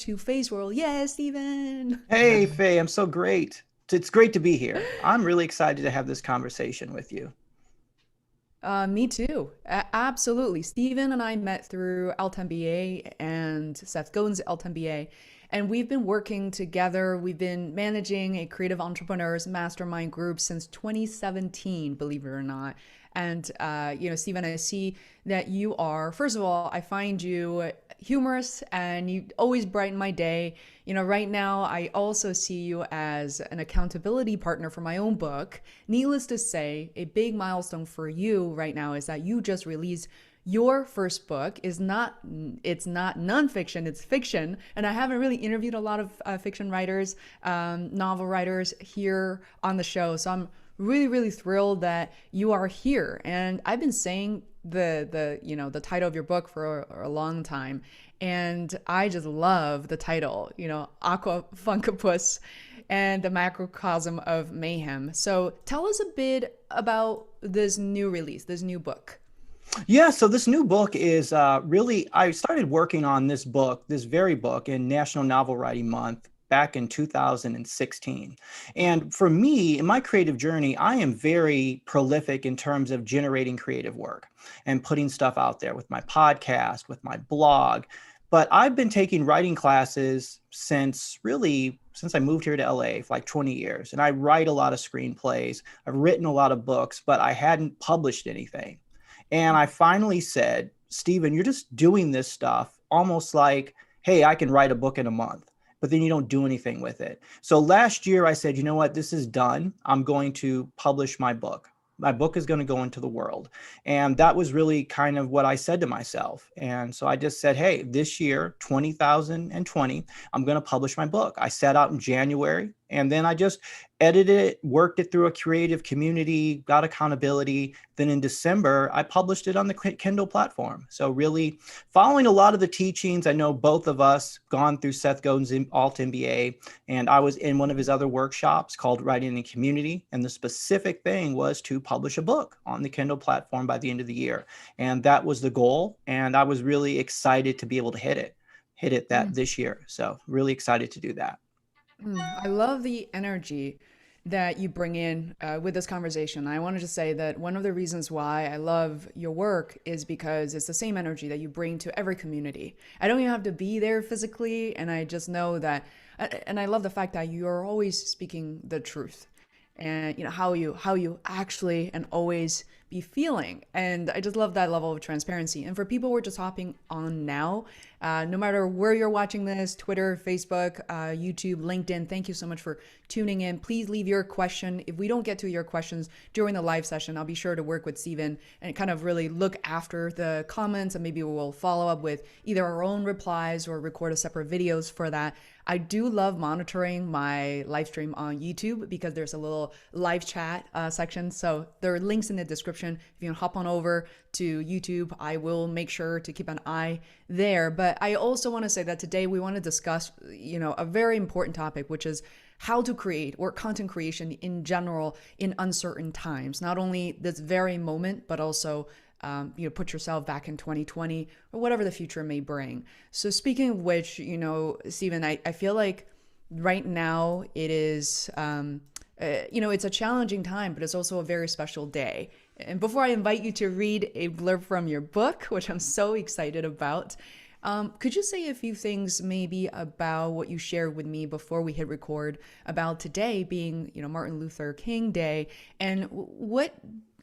to Feisworld. Yes, Steven. Hey, Faye, I'm so great. It's great to be here. I'm really excited to have this conversation with you. Me too. Absolutely. Steven and I met through LTMBA and Seth Godin's LTMBA, and we've been working together. We've been managing a creative entrepreneurs mastermind group since 2017, believe it or not. And, Steven, I see that you are, first of all, I find you humorous and you always brighten my day. Right now, I also see you as an accountability partner for my own book. Needless to say, a big milestone for you right now is that you just released your first book. It's not nonfiction, it's fiction. And I haven't really interviewed a lot of fiction writers, novel writers here on the show. So I'm really, really thrilled that you are here. And I've been saying the title of your book for a long time, and I just love the title, Aqua Funkopus and the Macrocosm of Mayhem. So tell us a bit about this new release, this new book. Yeah, so this new book is I started working on this book, this very book, in National Novel Writing Month back in 2016. And for me, in my creative journey, I am very prolific in terms of generating creative work and putting stuff out there with my podcast, with my blog. But I've been taking writing classes since I moved here to LA for like 20 years. And I write a lot of screenplays. I've written a lot of books, but I hadn't published anything. And I finally said, Stephen, you're just doing this stuff almost like, hey, I can write a book in a month, but then you don't do anything with it. So last year I said, you know what, this is done. I'm going to publish my book. My book is going to go into the world. And that was really kind of what I said to myself. And so I just said, hey, this year, 2020, I'm going to publish my book. I set out in January, and then I just edited it, worked it through a creative community, got accountability. Then in December, I published it on the Kindle platform. So really following a lot of the teachings. I know both of us gone through Seth Godin's Alt MBA, and I was in one of his other workshops called Writing in Community. And the specific thing was to publish a book on the Kindle platform by the end of the year. And that was the goal. And I was really excited to be able to hit it that this year. So really excited to do that. I love the energy that you bring in with this conversation. I wanted to say that one of the reasons why I love your work is because it's the same energy that you bring to every community. I don't even have to be there physically, and I just know that, and I love the fact that you're always speaking the truth, and how you actually and always be feeling. And I just love that level of transparency. And for people who are just hopping on now, no matter where you're watching this, Twitter, Facebook, YouTube, LinkedIn, thank you so much for tuning in. Please leave your question. If we don't get to your questions during the live session, I'll be sure to work with Steven and kind of really look after the comments, and maybe we'll follow up with either our own replies or record a separate videos for that. I do love monitoring my live stream on YouTube because there's a little live chat section. So there are links in the description. If you can hop on over to YouTube, I will make sure to keep an eye there. But I also want to say that today we want to discuss, a very important topic, which is how to create, or content creation in general, in uncertain times. Not only this very moment, but also put yourself back in 2020 or whatever the future may bring. So speaking of which, Stephen, I feel like right now it is, it's a challenging time, but it's also a very special day. And before I invite you to read a blurb from your book, which I'm so excited about, could you say a few things maybe about what you shared with me before we hit record about today being, Martin Luther King Day, and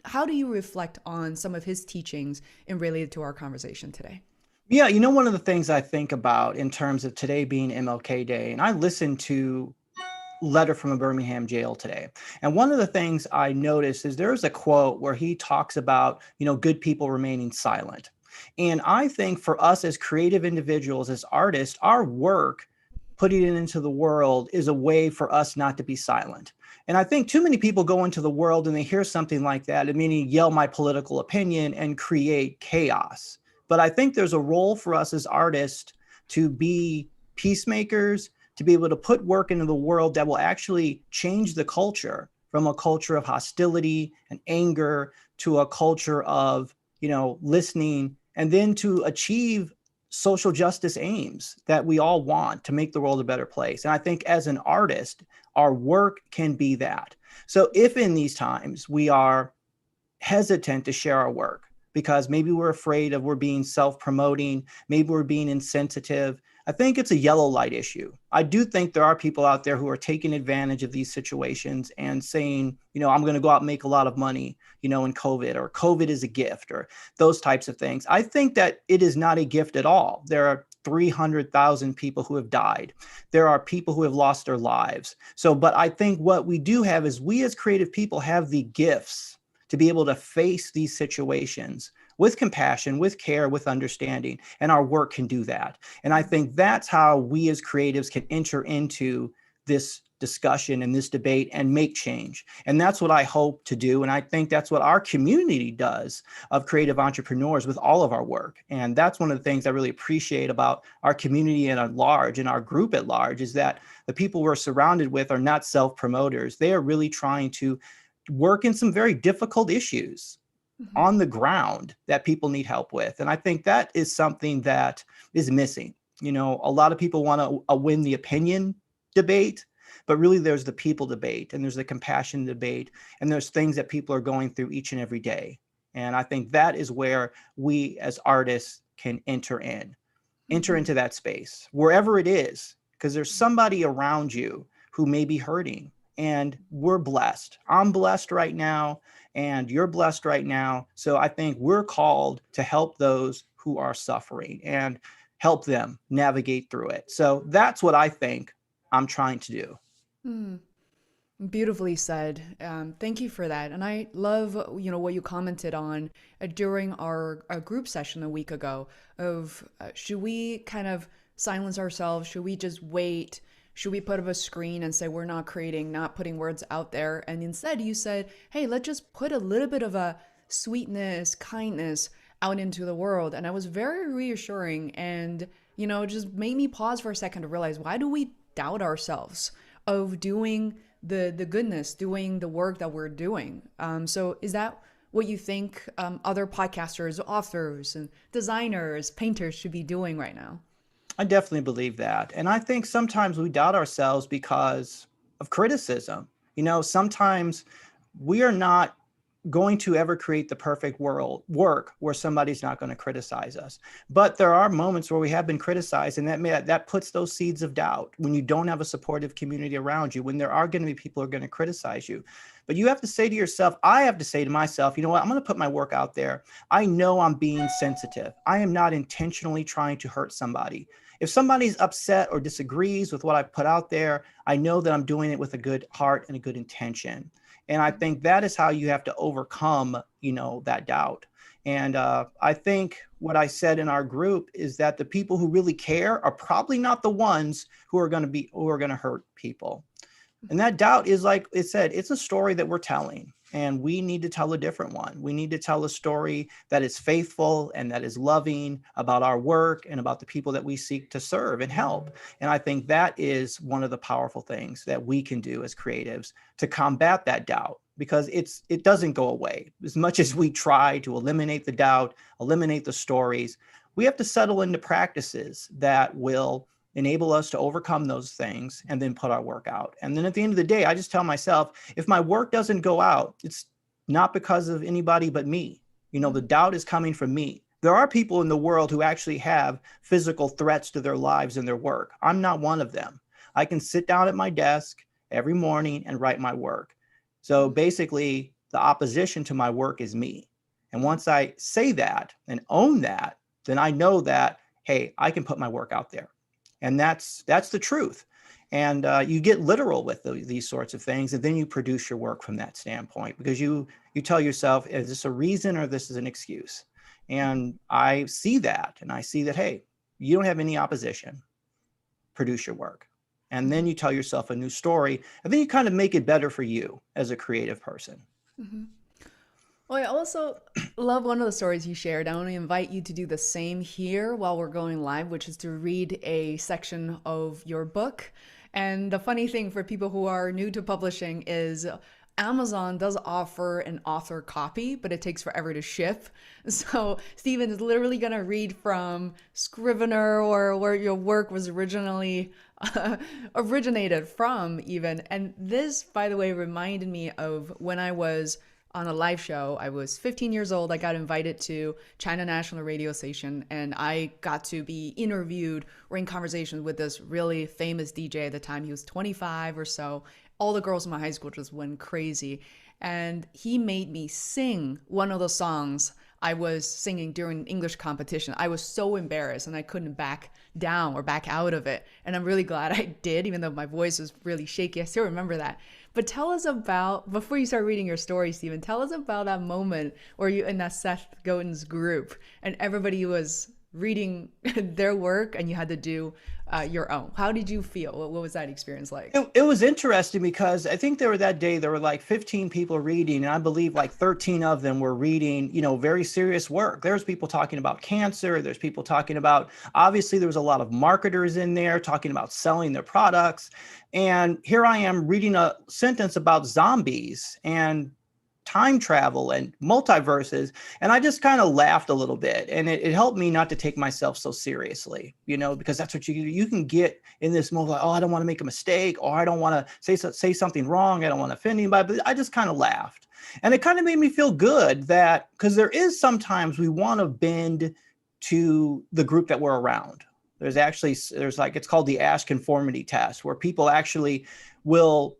how do you reflect on some of his teachings in related to our conversation today? Yeah, one of the things I think about in terms of today being MLK Day, and I listened to Letter from a Birmingham Jail today. And one of the things I noticed is there's a quote where he talks about, good people remaining silent. And I think for us as creative individuals, as artists, our work, putting it into the world, is a way for us not to be silent. And I think too many people go into the world and they hear something like that, and meaning yell my political opinion and create chaos. But I think there's a role for us as artists to be peacemakers, to be able to put work into the world that will actually change the culture from a culture of hostility and anger to a culture of, listening, and then to achieve social justice aims that we all want to make the world a better place. And I think as an artist, our work can be that. So if in these times we are hesitant to share our work because maybe we're afraid of we're being self-promoting, maybe we're being insensitive, I think it's a yellow light issue. I do think there are people out there who are taking advantage of these situations and saying, I'm going to go out and make a lot of money, in COVID, or COVID is a gift, or those types of things. I think that it is not a gift at all. There are 300,000 people who have died. There are people who have lost their lives. So, but I think what we do have is we as creative people have the gifts to be able to face these situations with compassion, with care, with understanding, and our work can do that. And I think that's how we as creatives can enter into this discussion and this debate and make change. And that's what I hope to do. And I think that's what our community does of creative entrepreneurs with all of our work. And that's one of the things I really appreciate about our community at large and our group at large is that the people we're surrounded with are not self-promoters. They are really trying to work in some very difficult issues on the ground that people need help with. And I think that is something that is missing. A lot of people want to win the opinion debate, but really there's the people debate and there's the compassion debate and there's things that people are going through each and every day. And I think that is where we as artists can enter into that space, wherever it is, because there's somebody around you who may be hurting. And we're blessed. I'm blessed right now, and you're blessed right now. So I think we're called to help those who are suffering and help them navigate through it. So that's what I think I'm trying to do. Beautifully said. Thank you for that. And I love, what you commented on during our group session a week ago of should we kind of silence ourselves? Should we just wait? Should we put up a screen and say we're not creating, not putting words out there? And instead you said, hey, let's just put a little bit of a sweetness, kindness out into the world. And I was very reassuring and, it just made me pause for a second to realize, why do we doubt ourselves of doing the goodness, doing the work that we're doing? So is that what you think other podcasters, authors, and designers, painters should be doing right now? I definitely believe that. And I think sometimes we doubt ourselves because of criticism. Sometimes we are not going to ever create the perfect work where somebody's not going to criticize us. But there are moments where we have been criticized, and that puts those seeds of doubt when you don't have a supportive community around you, when there are going to be people who are going to criticize you. But you have to say to yourself, I have to say to myself, you know what, I'm going to put my work out there. I know I'm being sensitive. I am not intentionally trying to hurt somebody. If somebody's upset or disagrees with what I put out there, I know that I'm doing it with a good heart and a good intention. And I think that is how you have to overcome, that doubt. And I think what I said in our group is that the people who really care are probably not the ones who are going to hurt people. And that doubt is, like it said, it's a story that we're telling, and we need to tell a different one. We need to tell a story that is faithful and that is loving about our work and about the people that we seek to serve and help. And I think that is one of the powerful things that we can do as creatives to combat that doubt, because it doesn't go away. As much as we try to eliminate the doubt, eliminate the stories, we have to settle into practices that will enable us to overcome those things and then put our work out. And then at the end of the day, I just tell myself, if my work doesn't go out, it's not because of anybody but me. The doubt is coming from me. There are people in the world who actually have physical threats to their lives and their work. I'm not one of them. I can sit down at my desk every morning and write my work. So basically, the opposition to my work is me. And once I say that and own that, then I know that, hey, I can put my work out there. And that's the truth. And you get literal with these sorts of things, and then you produce your work from that standpoint, because you tell yourself, is this a reason or this is an excuse? And I see that, and I see that, hey, you don't have any opposition. Produce your work. And then you tell yourself a new story, and then you kind of make it better for you as a creative person. Mm-hmm. Well, I also love one of the stories you shared. I want to invite you to do the same here while we're going live, which is to read a section of your book. And the funny thing for people who are new to publishing is Amazon does offer an author copy, but it takes forever to ship. So Stephen is literally going to read from Scrivener or where your work was originally originated from, even. And this, by the way, reminded me of when I was on a live show. I was 15 years old. I got invited to China National Radio Station, and I got to be interviewed or in conversation with this really famous DJ at the time. He was 25 or so. All the girls in my high school just went crazy. And he made me sing one of the songs I was singing during English competition. I was so embarrassed and I couldn't back down or back out of it. And I'm really glad I did, even though my voice was really shaky. I still remember that. But tell us about, before you start reading your story, Stephen, tell us about that moment where you in that Seth Godin's group and everybody was reading their work and you had to do your own. How did you feel? What was that experience like? It was interesting because I think there were like 15 people reading, and I believe like 13 of them were reading, very serious work. There's people talking about cancer. There's people talking about, obviously there was a lot of marketers in there talking about selling their products. And here I am reading a sentence about zombies and time travel and multiverses. And I just kind of laughed a little bit, and it helped me not to take myself so seriously, because that's what you can get in this mode, like, oh, I don't want to make a mistake, or I don't want to say something wrong. I don't want to offend anybody, but I just kind of laughed. And it kind of made me feel good that, because there is sometimes we want to bend to the group that we're around. There's like, it's called the Ash conformity test, where people actually will,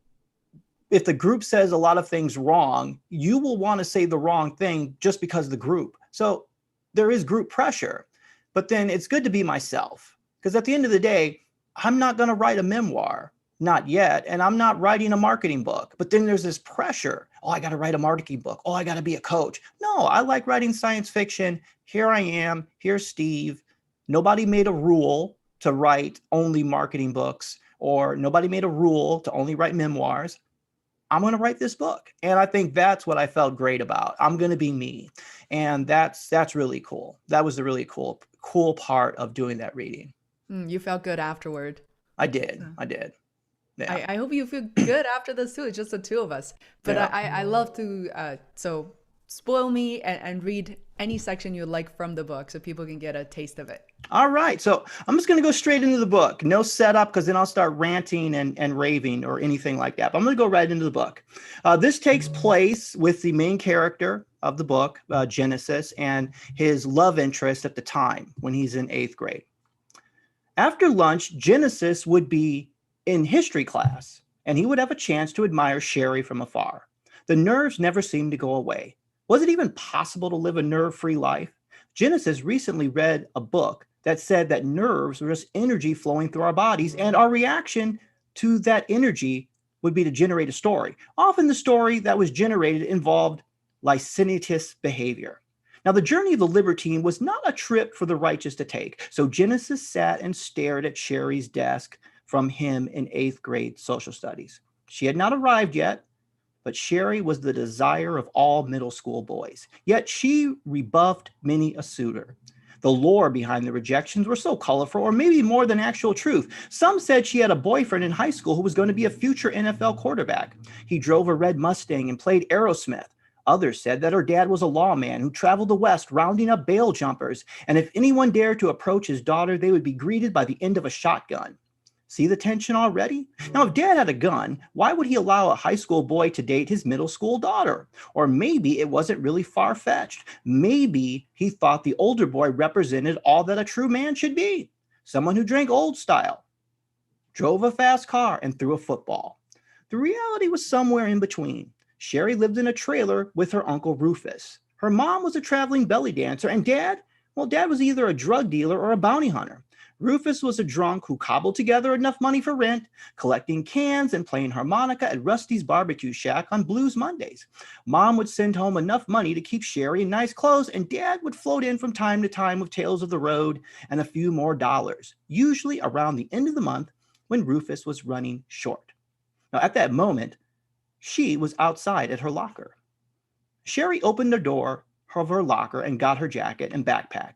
if the group says a lot of things wrong, you will want to say the wrong thing just because of the group. So there is group pressure, but then it's good to be myself, because at the end of the day, I'm not going to write a memoir, not yet. And I'm not writing a marketing book, but then there's this pressure. Oh, I got to write a marketing book. Oh, I got to be a coach. No, I like writing science fiction. Here I am. Here's Steve. Nobody made a rule to write only marketing books, or nobody made a rule to only write memoirs. I'm going to write this book. And I think that's what I felt great about. I'm going to be me. And that's really cool. That was the really cool part of doing that reading. You felt good afterward. I did. Yeah. I hope you feel good after this too. It's just the two of us. But Yeah. I love to, so spoil me and read any section you like from the book so people can get a taste of it. All right. So I'm just going to go straight into the book. No setup, because then I'll start ranting and raving or anything like that. But I'm going to go right into the book. This takes place with the main character of the book, Genesis, and his love interest at the time when he's in 8th grade. After lunch, Genesis would be in history class, and he would have a chance to admire Sherry from afar. The nerves never seemed to go away. Was it even possible to live a nerve-free life? Genesis recently read a book that said that nerves were just energy flowing through our bodies, and our reaction to that energy would be to generate a story. Often the story that was generated involved licentious behavior. Now, the journey of the libertine was not a trip for the righteous to take. So Genesis sat and stared at Sherry's desk from him in 8th grade social studies. She had not arrived yet, but Sherry was the desire of all middle school boys. Yet she rebuffed many a suitor. The lore behind the rejections were so colorful, or maybe more than actual truth. Some said she had a boyfriend in high school who was going to be a future NFL quarterback. He drove a red Mustang and played Aerosmith. Others said that her dad was a lawman who traveled the West rounding up bail jumpers, and if anyone dared to approach his daughter, they would be greeted by the end of a shotgun. See the tension already? Now, if dad had a gun, why would he allow a high school boy to date his middle school daughter? Or maybe it wasn't really far-fetched. Maybe he thought the older boy represented all that a true man should be. Someone who drank old style, drove a fast car, and threw a football. The reality was somewhere in between. Sherry lived in a trailer with her uncle Rufus. Her mom was a traveling belly dancer, and dad was either a drug dealer or a bounty hunter. Rufus was a drunk who cobbled together enough money for rent, collecting cans and playing harmonica at Rusty's barbecue shack on Blues Mondays. Mom would send home enough money to keep Sherry in nice clothes, and Dad would float in from time to time with tales of the road and a few more dollars, usually around the end of the month when Rufus was running short. Now, at that moment, she was outside at her locker. Sherry opened the door of her locker and got her jacket and backpack.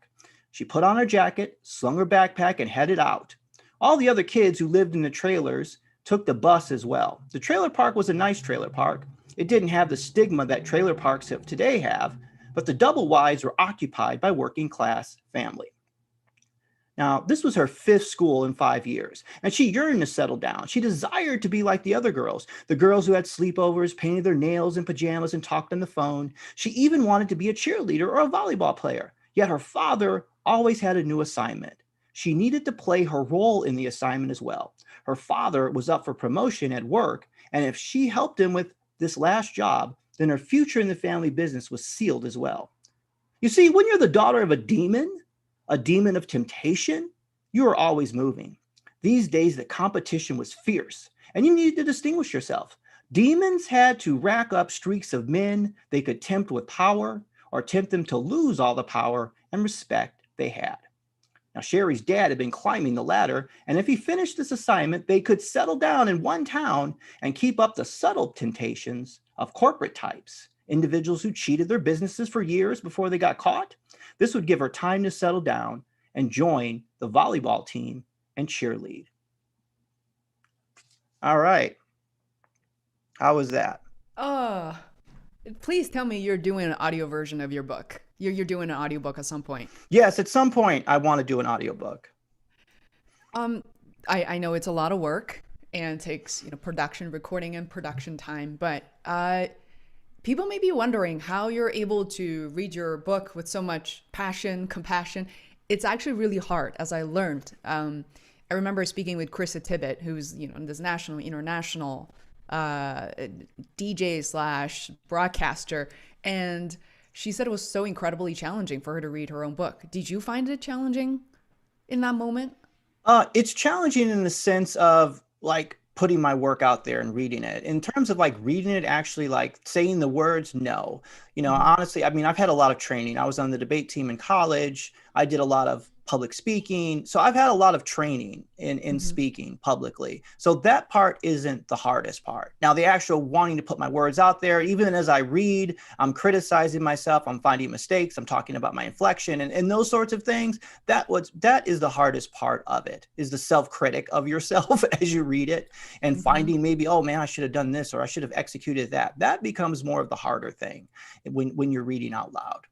She put on her jacket, slung her backpack, and headed out. All the other kids who lived in the trailers took the bus as well. The trailer park was a nice trailer park. It didn't have the stigma that trailer parks of today have, but the double wides were occupied by working class family. Now, this was her fifth school in 5 years, and she yearned to settle down. She desired to be like the girls who had sleepovers, painted their nails in pajamas, and talked on the phone. She even wanted to be a cheerleader or a volleyball player, yet her father always had a new assignment. She needed to play her role in the assignment as well. Her father was up for promotion at work, and if she helped him with this last job, then her future in the family business was sealed as well. You see, when you're the daughter of a demon of temptation, you are always moving. These days, the competition was fierce, and you needed to distinguish yourself. Demons had to rack up streaks of men they could tempt with power or tempt them to lose all the power and respect they had. Now, Sherry's dad had been climbing the ladder, and if he finished this assignment, they could settle down in one town and keep up the subtle temptations of corporate types, individuals who cheated their businesses for years before they got caught. This would give her time to settle down and join the volleyball team and cheerlead. All right. How was that? Uh, Please tell me you're doing an audio version of your book. You're doing an audiobook at some point. Yes, at some point, I want to do an audiobook. Um, I know it's a lot of work and takes, production, recording and production time, but people may be wondering how you're able to read your book with so much passion, compassion. It's actually really hard, as I learned. I remember speaking with Krista Tibbett, who's this national, international DJ slash broadcaster, and she said it was so incredibly challenging for her to read her own book. Did you find it challenging in that moment? It's challenging in the sense of like putting my work out there and reading it. In terms of like reading it, actually like saying the words, no. Hmm. Honestly, I mean, I've had a lot of training. I was on the debate team in college. I did a lot of public speaking. So I've had a lot of training in Hmm. speaking publicly. So that part isn't the hardest part. Now, the actual wanting to put my words out there, even as I read, I'm criticizing myself, I'm finding mistakes, I'm talking about my inflection and those sorts of things. That is the hardest part of it, is the self-critic of yourself as you read it and Hmm. finding maybe, oh man, I should have done this or I should have executed that. That becomes more of the harder thing when you're reading out loud.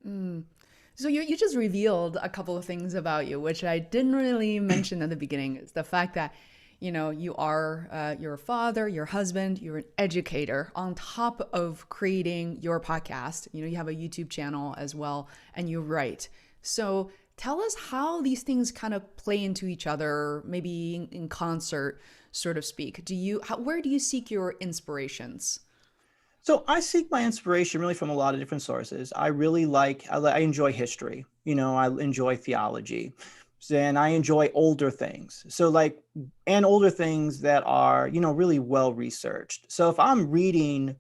Mm. So you just revealed a couple of things about you, which I didn't really mention at the beginning. Is the fact that you are your father, your husband, you're an educator. On top of creating your podcast, you have a YouTube channel as well, and you write. So tell us how these things kind of play into each other, maybe in concert, so to speak. Where do you seek your inspirations? So I seek my inspiration really from a lot of different sources. I enjoy history. I enjoy theology, and I enjoy older things. So and older things that are, really well researched. So if I'm reading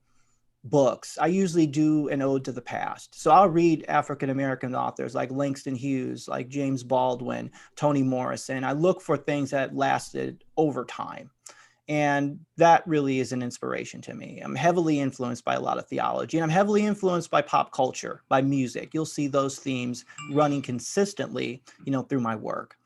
books, I usually do an ode to the past. So I'll read African American authors like Langston Hughes, like James Baldwin, Toni Morrison. I look for things that lasted over time. And that really is an inspiration to me. I'm heavily influenced by a lot of theology, and I'm heavily influenced by pop culture, by music. You'll see those themes running consistently, through my work.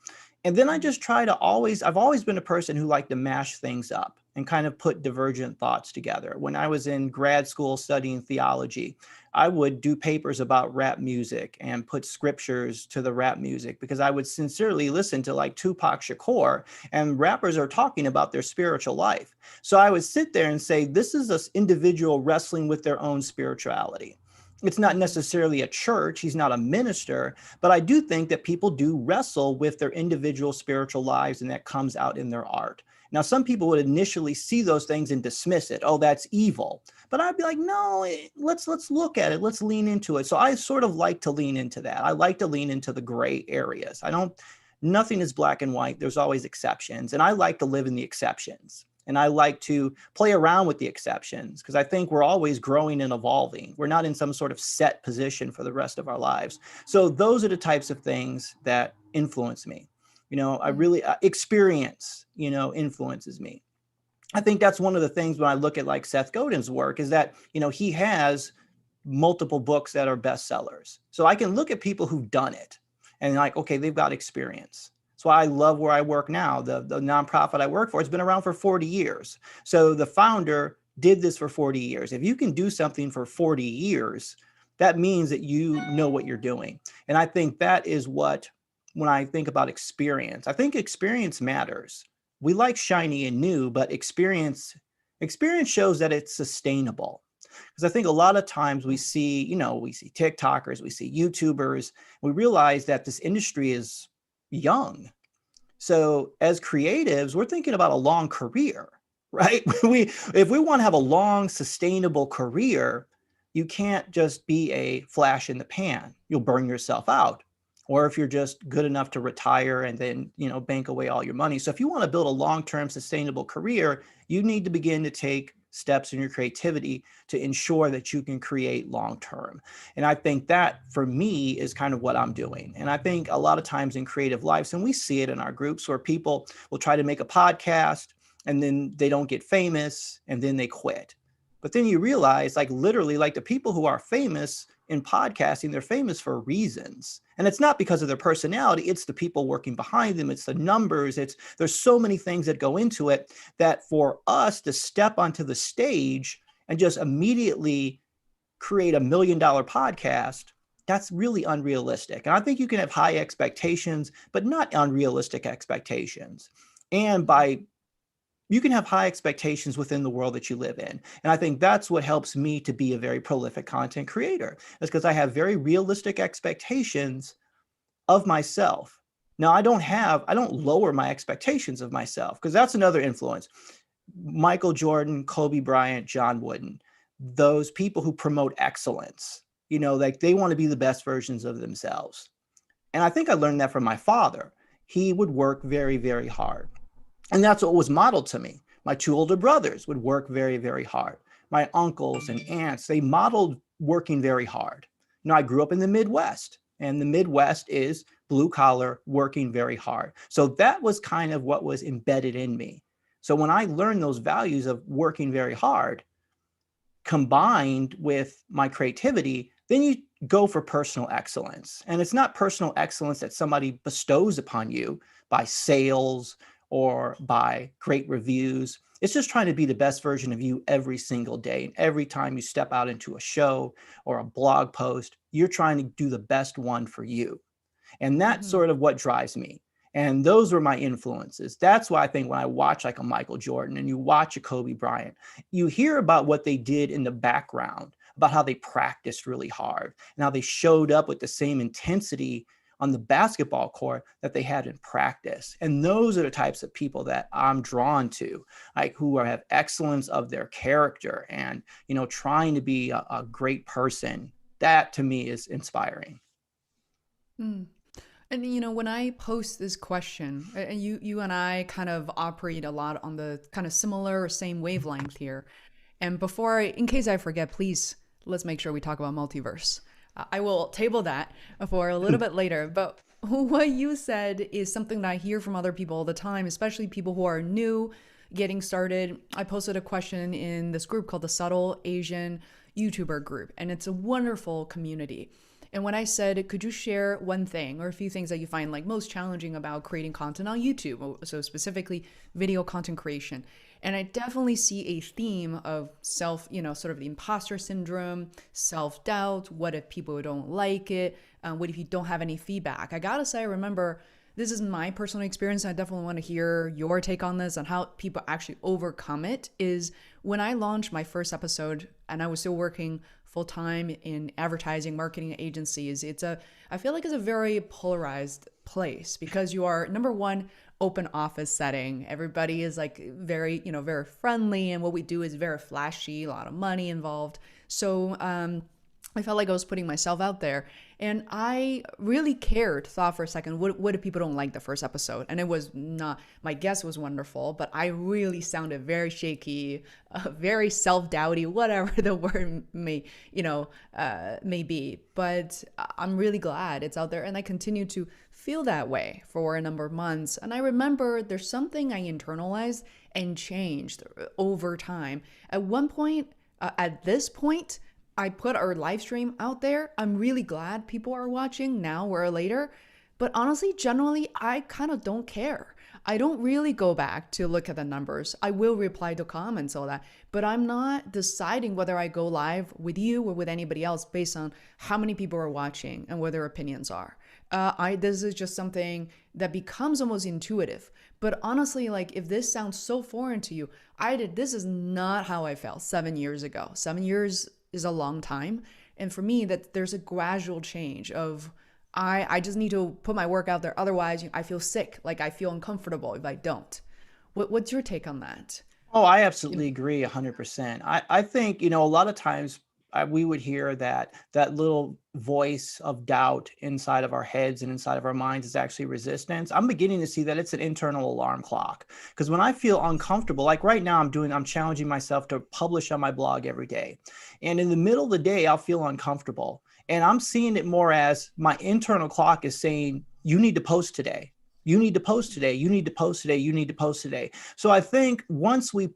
And then I just I've always been a person who liked to mash things up and kind of put divergent thoughts together. When I was in grad school studying theology, I would do papers about rap music and put scriptures to the rap music because I would sincerely listen to like Tupac Shakur, and rappers are talking about their spiritual life. So I would sit there and say, this is this individual wrestling with their own spirituality. It's not Mhm. necessarily a church. He's not a minister, but I do think that people do wrestle with their individual spiritual lives, and that comes out in their art. Now, some people would initially see those things and dismiss it. Oh, that's evil. But I'd be like, no, let's look at it. Let's lean into it. So I sort of like to lean into that. I like to lean into the gray areas. Nothing is black and white. There's always exceptions. And I like to live in the exceptions. And I like to play around with the exceptions because I think we're always growing and evolving. We're not in some sort of set position for the rest of our lives. So those are the types of things that influence me. I Mm. really experience, influences me. I think that's one of the things when I look at like Seth Godin's work is that, he has multiple books that are bestsellers. So I can look at people who've done it and like, okay, they've got experience. That's why I love where I work now. The nonprofit I work for has been around for 40 years. So the founder did this for 40 years. If you can do something for 40 years, that means that you know what you're doing. And I think that is what, when I think about experience, I think experience matters. We like shiny and new, but experience shows that it's sustainable. Because I think a lot of times we see TikTokers, we see YouTubers, we realize that this industry is young. So as creatives, we're thinking about a long career, right? If we want to have a long, sustainable career, you can't just be a flash in the pan. You'll burn yourself out. Or if you're just good enough to retire and then, bank away all your money. So if you want to build a long-term sustainable career, you need to begin to take steps in your creativity to ensure that you can create long-term. And I think that for me is kind of what I'm doing. And I think a lot of times in creative lives, and we see it in our groups where people will try to make a podcast and then they don't get famous and then they quit. But then you realize, like, literally, like, the people who are famous in podcasting, they're famous for reasons. And it's not because of their personality, it's the people working behind them, it's the numbers, there's so many things that go into it, that for us to step onto the stage and just immediately create $1 million podcast, that's really unrealistic. And I think you can have high expectations, but not unrealistic expectations. And you can have high expectations within the world that you live in. And I think that's what helps me to be a very prolific content creator, is because I have very realistic expectations of myself. Now, I don't lower my expectations of myself, because that's another influence. Michael Jordan, Kobe Bryant, John Wooden, those people who promote excellence, like, they want to be the best versions of themselves. And I think I learned that from my father. He would work very, very hard. And that's what was modeled to me. My two older brothers would work very, very hard. My uncles and aunts, they modeled working very hard. I grew up in the Midwest, and the Midwest is blue collar, working very hard. So that was kind of what was embedded in me. So when I learned those values of working very hard, combined with my creativity, then you go for personal excellence. And it's not personal excellence that somebody bestows upon you by sales or by great reviews. It's just trying to be the best version of you every single day. And every time you step out into a show or a blog post, you're trying to do the best one for you. And that's sort of what drives me. And those were my influences. That's why I think when I watch like a Michael Jordan and you watch a Kobe Bryant, you hear about what they did in the background, about how they practiced really hard and how they showed up with the same intensity on the basketball court that they had in practice. And those are the types of people that I'm drawn to, like, who have excellence of their character and, trying to be a great person. That to me is inspiring. And when I post this question, and you and I kind of operate a lot on the kind of similar or same wavelength here. And in case I forget, please, let's make sure we talk about multiverse. I will table that for a little bit later. But what you said is something that I hear from other people all the time, especially people who are new, getting started. I posted a question in this group called the Subtle Asian YouTuber group, and it's a wonderful community. And when I said, could you share one thing or a few things that you find like most challenging about creating content on YouTube? So specifically video content creation. And I definitely see a theme of sort of the imposter syndrome, self-doubt. What if people don't like it? What if you don't have any feedback? I gotta say, I remember, this is my personal experience. I definitely want to hear your take on this, on how people actually overcome it. Is when I launched my first episode and I was still working full-time in advertising marketing agencies, I feel like it's a very polarized place, because you are, number one, open office setting. Everybody is like very, very friendly. And what we do is very flashy, a lot of money involved. So I felt like I was putting myself out there. And I really thought for a second, what if people don't like the first episode? And it was not, my guess was wonderful, but I really sounded very shaky, very self-doubty, whatever the word may be. But I'm really glad it's out there. And I continue to feel that way for a number of months. And I remember there's something I internalized and changed over time. At this point, I put our live stream out there. I'm really glad people are watching now or later. But honestly, generally, I kind of don't care. I don't really go back to look at the numbers. I will reply to comments, all that, but I'm not deciding whether I go live with you or with anybody else based on how many people are watching and what their opinions are. This is just something that becomes almost intuitive. But honestly, like if this sounds so foreign to you, this is not how I felt 7 years ago. 7 years is a long time. And for me, that there's a gradual change of I just need to put my work out there. Otherwise, I feel sick. Like I feel uncomfortable if I don't. What's your take on that? Oh, I You absolutely agree 100%. I think, a lot of times we would hear that little voice of doubt inside of our heads and inside of our minds is actually resistance. I'm beginning to see that it's an internal alarm clock. Because when I feel uncomfortable, like right now, I'm challenging myself to publish on my blog every day. And in the middle of the day, I'll feel uncomfortable. And I'm seeing it more as my internal clock is saying, you need to post today. You need to post today. You need to post today. You need to post today. So I think once we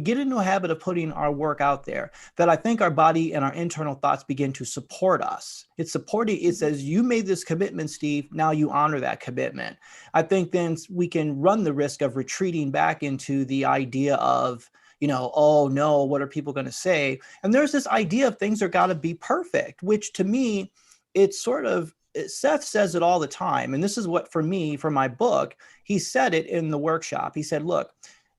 get into a habit of putting our work out there, that I think our body and our internal thoughts begin to support us. It's supporting. It says, you made this commitment, Steve. Now you honor that commitment. I think then we can run the risk of retreating back into the idea of, oh no, what are people going to say? And there's this idea of things are got to be perfect, which to me, it's sort of, Seth says it all the time. And this is what, for me, for my book, he said it in the workshop. He said, look,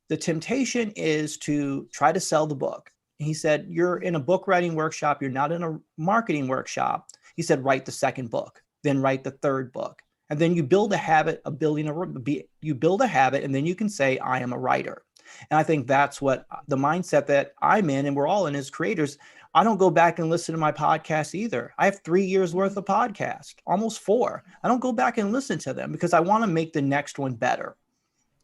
the temptation is to try to sell the book. He said, you're in a book writing workshop. You're not in a marketing workshop. He said, write the second book, then write the third book. And then you build a habit of you build a habit, and then you can say, I am a writer. And I think that's what the mindset that I'm in, and we're all in as creators. I don't go back and listen to my podcast either. I have 3 years worth of podcast, almost 4. I don't go back and listen to them because I want to make the next one better.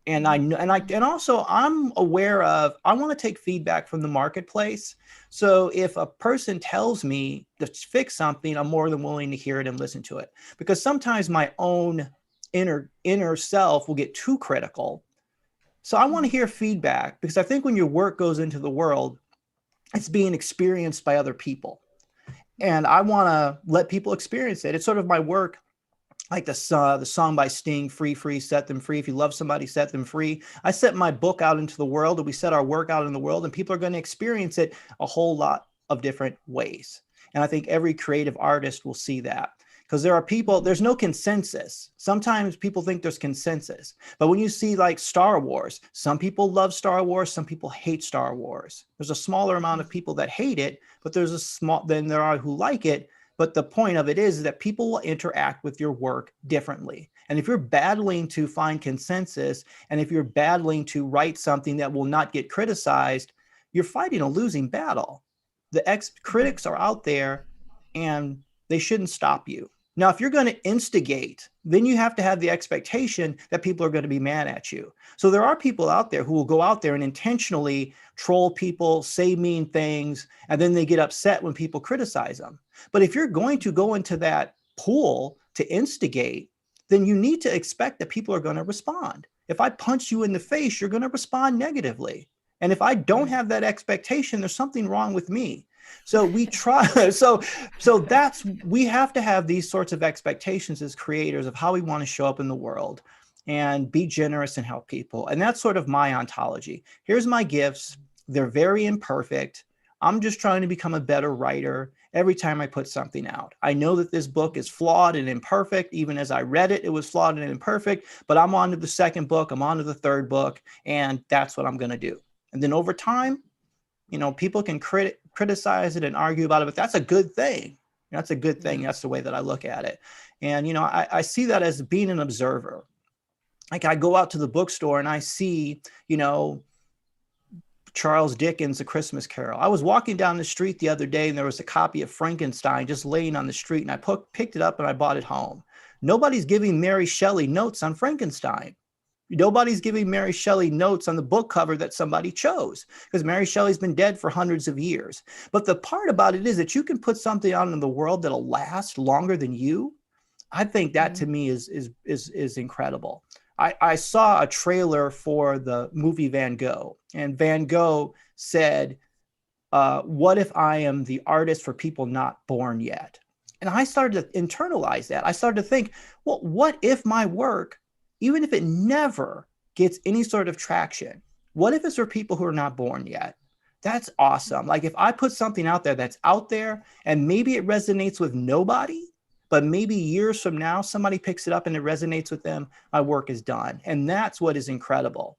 And I know, and also I'm aware of, I want to take feedback from the marketplace. So if a person tells me to fix something, I'm more than willing to hear it and listen to it, because sometimes my own inner self will get too critical. So I want to hear feedback, because I think when your work goes into the world, it's being experienced by other people. And I want to let people experience it. It's sort of my work, like the song by Sting, Free, Free, Set Them Free. If you love somebody, set them free. I set my book out into the world, and we set our work out in the world, and people are going to experience it a whole lot of different ways. And I think every creative artist will see that. Because there are people, there's no consensus. Sometimes people think there's consensus. But when you see like Star Wars, some people love Star Wars, some people hate Star Wars. There's a smaller amount of people that hate it, but then there are who like it. But the point of it is that people will interact with your work differently. And if you're battling to find consensus, and if you're battling to write something that will not get criticized, you're fighting a losing battle. The critics are out there, and they shouldn't stop you. Now, if you're going to instigate, then you have to have the expectation that people are going to be mad at you. So there are people out there who will go out there and intentionally troll people, say mean things, and then they get upset when people criticize them. But if you're going to go into that pool to instigate, then you need to expect that people are going to respond. If I punch you in the face, you're going to respond negatively. And if I don't have that expectation, there's something wrong with me. So we try, so we have to have these sorts of expectations as creators of how we want to show up in the world and be generous and help people. And that's sort of my ontology. Here's my gifts. They're very imperfect. I'm just trying to become a better writer every time I put something out. I know that this book is flawed and imperfect. Even as I read it, it was flawed and imperfect, but I'm on to the second book. I'm on to the third book, and that's what I'm going to do. And then over time, people can criticize it and argue about it, but that's a good thing. That's a good thing. That's the way that I look at it. And, I see that as being an observer. Like I go out to the bookstore and I see, Charles Dickens' A Christmas Carol. I was walking down the street the other day, and there was a copy of Frankenstein just laying on the street, and I picked it up and I bought it home. Nobody's giving Mary Shelley notes on Frankenstein. Nobody's giving Mary Shelley notes on the book cover that somebody chose, because Mary Shelley's been dead for hundreds of years. But the part about it is that you can put something out in the world that'll last longer than you. I think that to me is incredible. I saw a trailer for the movie Van Gogh, and Van Gogh said, what if I am the artist for people not born yet? And I started to internalize that. I started to think, well, what if my work, even if it never gets any sort of traction? What if it's for people who are not born yet? That's awesome. Like if I put something out there that's out there and maybe it resonates with nobody, but maybe years from now, somebody picks it up and it resonates with them, my work is done. And that's what is incredible.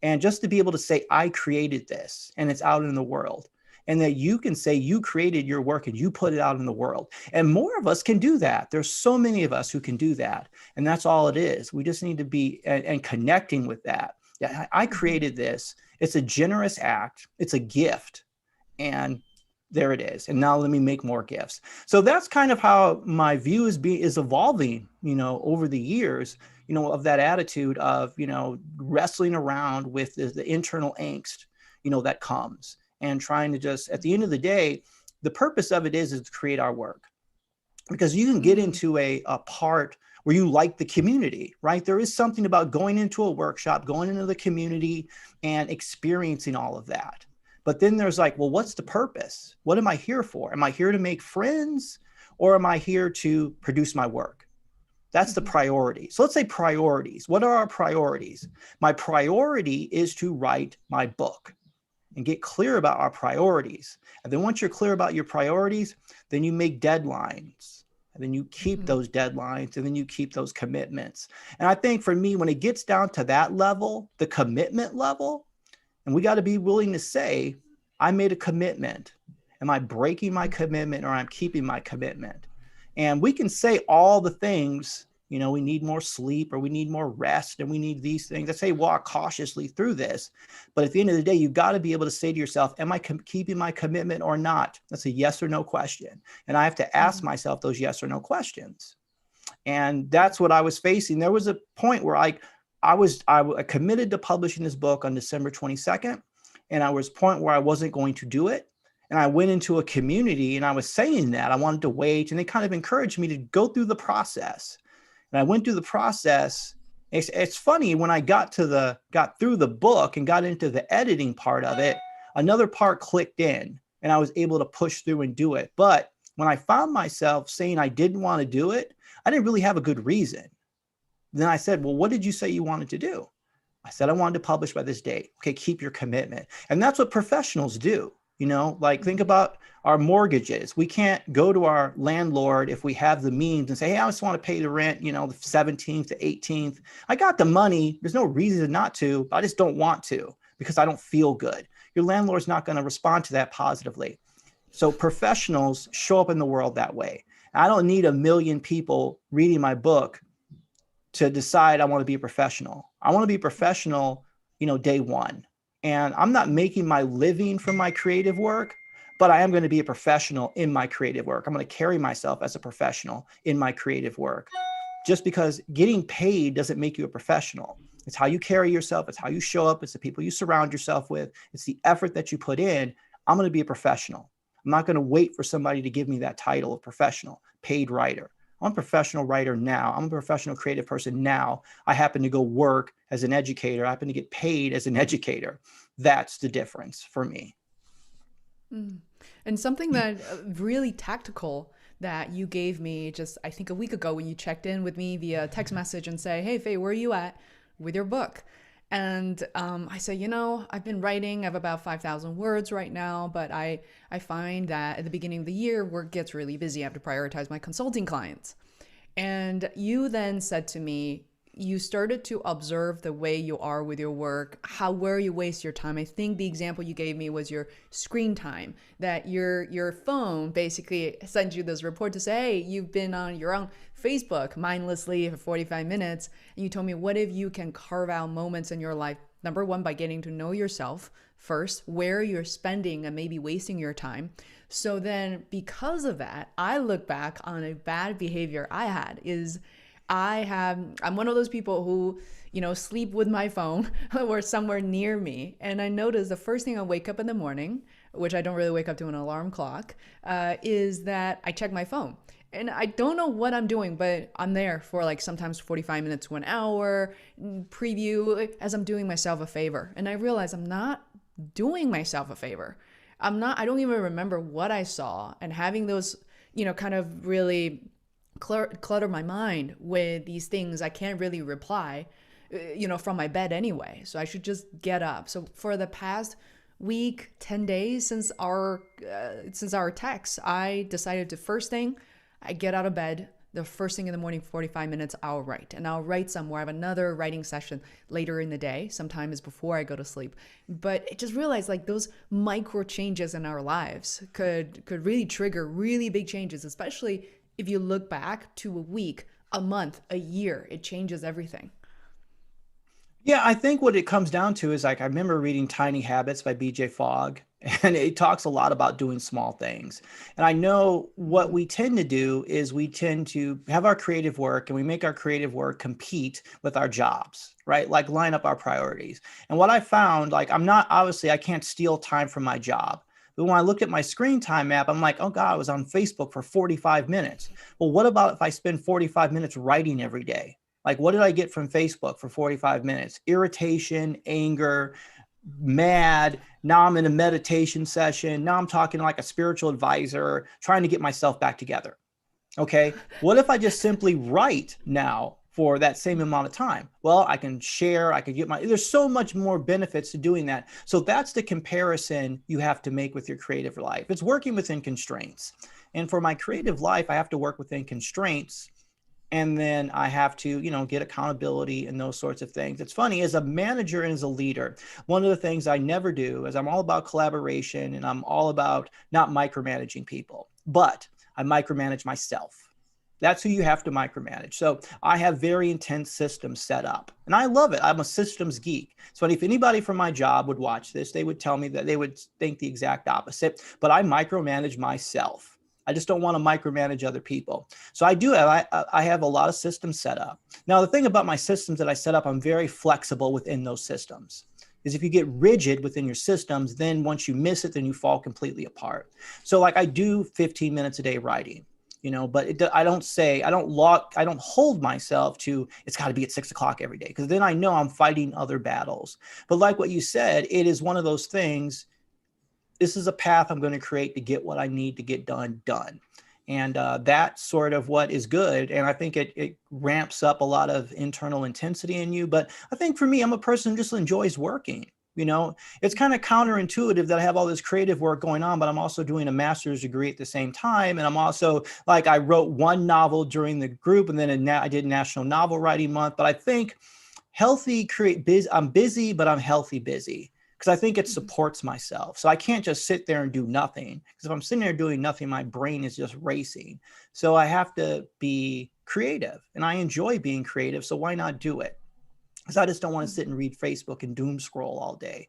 And just to be able to say, I created this and it's out in the world, and that you can say you created your work and you put it out in the world. And more of us can do that. There's so many of us who can do that. And that's all it is. We just need to be and connecting with that. Yeah, I created this. It's a generous act. It's a gift. And there it is. And now let me make more gifts. So that's kind of how my view is evolving, over the years, of that attitude of, wrestling around with the internal angst, that comes, and trying to just, at the end of the day, the purpose of it is to create our work. Because you can get into a part where you like the community, right? There is something about going into a workshop, going into the community and experiencing all of that. But then there's like, well, what's the purpose? What am I here for? Am I here to make friends, or am I here to produce my work? That's the priority. So let's say priorities. What are our priorities? My priority is to write my book, and get clear about our priorities. And then once you're clear about your priorities, then you make deadlines, and then you keep those deadlines, and then you keep those commitments. And I think for me, when it gets down to that level, the commitment level, and we got to be willing to say, I made a commitment. Am I breaking my commitment, or I'm keeping my commitment? And we can say all the things, we need more sleep, or we need more rest, and we need these things. I say walk cautiously through this. But at the end of the day, you've got to be able to say to yourself, am I keeping my commitment or not? That's a yes or no question. And I have to ask myself those yes or no questions. And that's what I was facing. There was a point where I committed to publishing this book on December 22nd. And I was a point where I wasn't going to do it. And I went into a community and I was saying that I wanted to wait, and they kind of encouraged me to go through the process. And I went through the process. It's funny, when I got through the book and got into the editing part of it, another part clicked in and I was able to push through and do it. But when I found myself saying I didn't want to do it, I didn't really have a good reason. Then I said, well, what did you say you wanted to do? I said, I wanted to publish by this date. Okay, keep your commitment. And that's what professionals do. Think about our mortgages. We can't go to our landlord if we have the means and say, hey, I just want to pay the rent, the 17th to 18th. I got the money. There's no reason not to, but I just don't want to because I don't feel good. Your landlord's not going to respond to that positively. So professionals show up in the world that way. I don't need 1 million people reading my book to decide I want to be a professional. I want to be a professional, day one. And I'm not making my living from my creative work, but I am going to be a professional in my creative work. I'm going to carry myself as a professional in my creative work. Just because getting paid doesn't make you a professional. It's how you carry yourself. It's how you show up. It's the people you surround yourself with. It's the effort that you put in. I'm going to be a professional. I'm not going to wait for somebody to give me that title of professional, paid writer. I'm a professional writer now. I'm a professional creative person now. I happen to go work as an educator. I happen to get paid as an educator. That's the difference for me. And something that really tactical that you gave me just, I think, a week ago when you checked in with me via text message and say, hey, Faye, where are you at with your book? And I say, I've been writing. I have about 5,000 words right now, but I find that at the beginning of the year, work gets really busy. I have to prioritize my consulting clients. And you then said to me, you started to observe the way you are with your work, where you waste your time. I think the example you gave me was your screen time, that your phone basically sends you this report to say, hey, you've been on your own Facebook mindlessly for 45 minutes. And you told me, what if you can carve out moments in your life, number one, by getting to know yourself first, where you're spending and maybe wasting your time. So then because of that, I look back on a bad behavior I had is I'm one of those people who, sleep with my phone or somewhere near me. And I notice the first thing I wake up in the morning, which I don't really wake up to an alarm clock, is that I check my phone. And I don't know what I'm doing, but I'm there for sometimes 45 minutes to an hour, preview, as I'm doing myself a favor. And I realize I'm not doing myself a favor. I don't even remember what I saw, and having those, kind of really clutter my mind with these things I can't really reply. from my bed anyway. So I should just get up. So for the past week, 10 days since our text, I decided to first thing, I get out of bed. The first thing in the morning, 45 minutes, I'll write. And I'll write somewhere. I have another writing session later in the day. Sometimes before I go to sleep. But I just realized like those micro changes in our lives could really trigger really big changes, especially if you look back to a week, a month, a year. It changes everything. Yeah, I think what it comes down to is like I remember reading Tiny Habits by BJ Fogg, and it talks a lot about doing small things. And I know what we tend to do is we tend to have our creative work and we make our creative work compete with our jobs, right? Like line up our priorities. And what I found, like I'm not obviously I can't steal time from my job. But when I looked at my screen time app, I'm like, oh God, I was on Facebook for 45 minutes. Well, what about if I spend 45 minutes writing every day? Like, what did I get from Facebook for 45 minutes? Irritation, anger, mad. Now I'm in a meditation session. Now I'm talking like a spiritual advisor, trying to get myself back together. Okay. What if I just simply write now for that same amount of time? Well, I can share, I can get there's so much more benefits to doing that. So that's the comparison you have to make with your creative life. It's working within constraints. And for my creative life, I have to work within constraints, and then I have to, get accountability and those sorts of things. It's funny, as a manager and as a leader, one of the things I never do is I'm all about collaboration and I'm all about not micromanaging people, but I micromanage myself. That's who you have to micromanage. So I have very intense systems set up and I love it. I'm a systems geek. So if anybody from my job would watch this, they would tell me that they would think the exact opposite, but I micromanage myself. I just don't want to micromanage other people. So I have a lot of systems set up. Now, the thing about my systems that I set up, I'm very flexible within those systems. Is if you get rigid within your systems, then once you miss it, then you fall completely apart. So like I do 15 minutes a day writing, but I don't hold myself to, it's got to be at 6 o'clock every day. Cause then I know I'm fighting other battles. But like what you said, it is one of those things. This is a path I'm going to create to get what I need to get done. And that's sort of what is good. And I think it ramps up a lot of internal intensity in you. But I think for me, I'm a person who just enjoys working. It's kind of counterintuitive that I have all this creative work going on, but I'm also doing a master's degree at the same time. And I'm also like, I wrote one novel during the group and then I did National Novel Writing Month. But I think I'm busy, but I'm healthy busy. Because I think it supports myself. So I can't just sit there and do nothing. Because if I'm sitting there doing nothing, my brain is just racing. So I have to be creative. And I enjoy being creative. So why not do it? Because I just don't want to sit and read Facebook and doom scroll all day.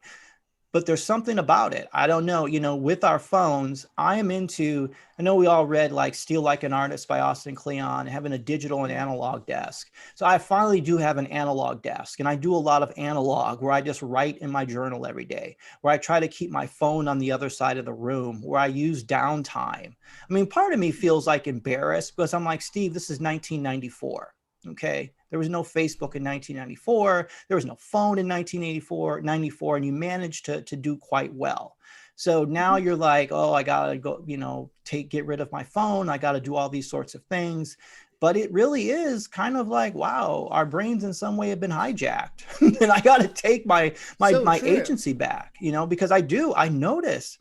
But there's something about it. I don't know, with our phones, I know we all read like Steal Like an Artist by Austin Kleon, having a digital and analog desk. So I finally do have an analog desk, and I do a lot of analog where I just write in my journal every day, where I try to keep my phone on the other side of the room, where I use downtime. I mean, part of me feels like embarrassed because I'm like, Steve, this is 1994. Okay. There was no Facebook in 1994. There was no phone in 1994, and you managed to do quite well. So now you're like, oh, I got to go, get rid of my phone. I got to do all these sorts of things. But it really is kind of like, wow, our brains in some way have been hijacked. And I got to take my So true. agency back, because I notice,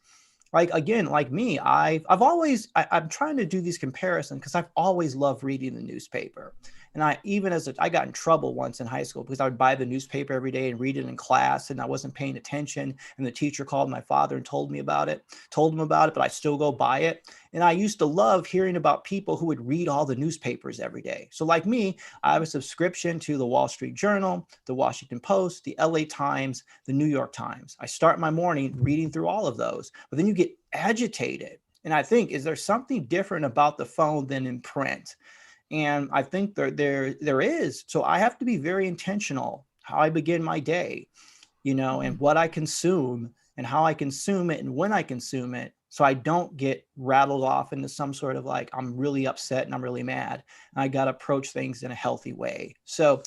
like, again, like me, I'm trying to do these comparisons because I've always loved reading the newspaper. And I got in trouble once in high school because I would buy the newspaper every day and read it in class, and I wasn't paying attention. And the teacher called my father and told him about it, but I still go buy it. And I used to love hearing about people who would read all the newspapers every day. So like me, I have a subscription to the Wall Street Journal, the Washington Post, the LA Times, the New York Times. I start my morning reading through all of those, but then you get agitated. And I think, is there something different about the phone than in print? And I think there is. So I have to be very intentional how I begin my day, and what I consume and how I consume it and when I consume it. So I don't get rattled off into some sort of like, I'm really upset and I'm really mad. And I got to approach things in a healthy way. So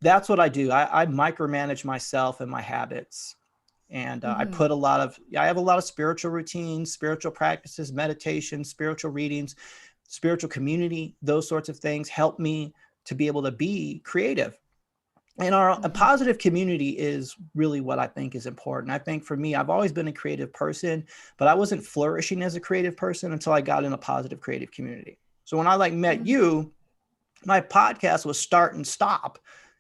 that's what I do. I micromanage myself and my habits. And I have a lot of spiritual routines, spiritual practices, meditation, spiritual readings, spiritual community. Those sorts of things help me to be able to be creative. And a Mm-hmm. positive community is really what I think is important. I think for me, I've always been a creative person, but I wasn't flourishing as a creative person until I got in a positive creative community. So when I like met Mm-hmm. you, my podcast was start and stop.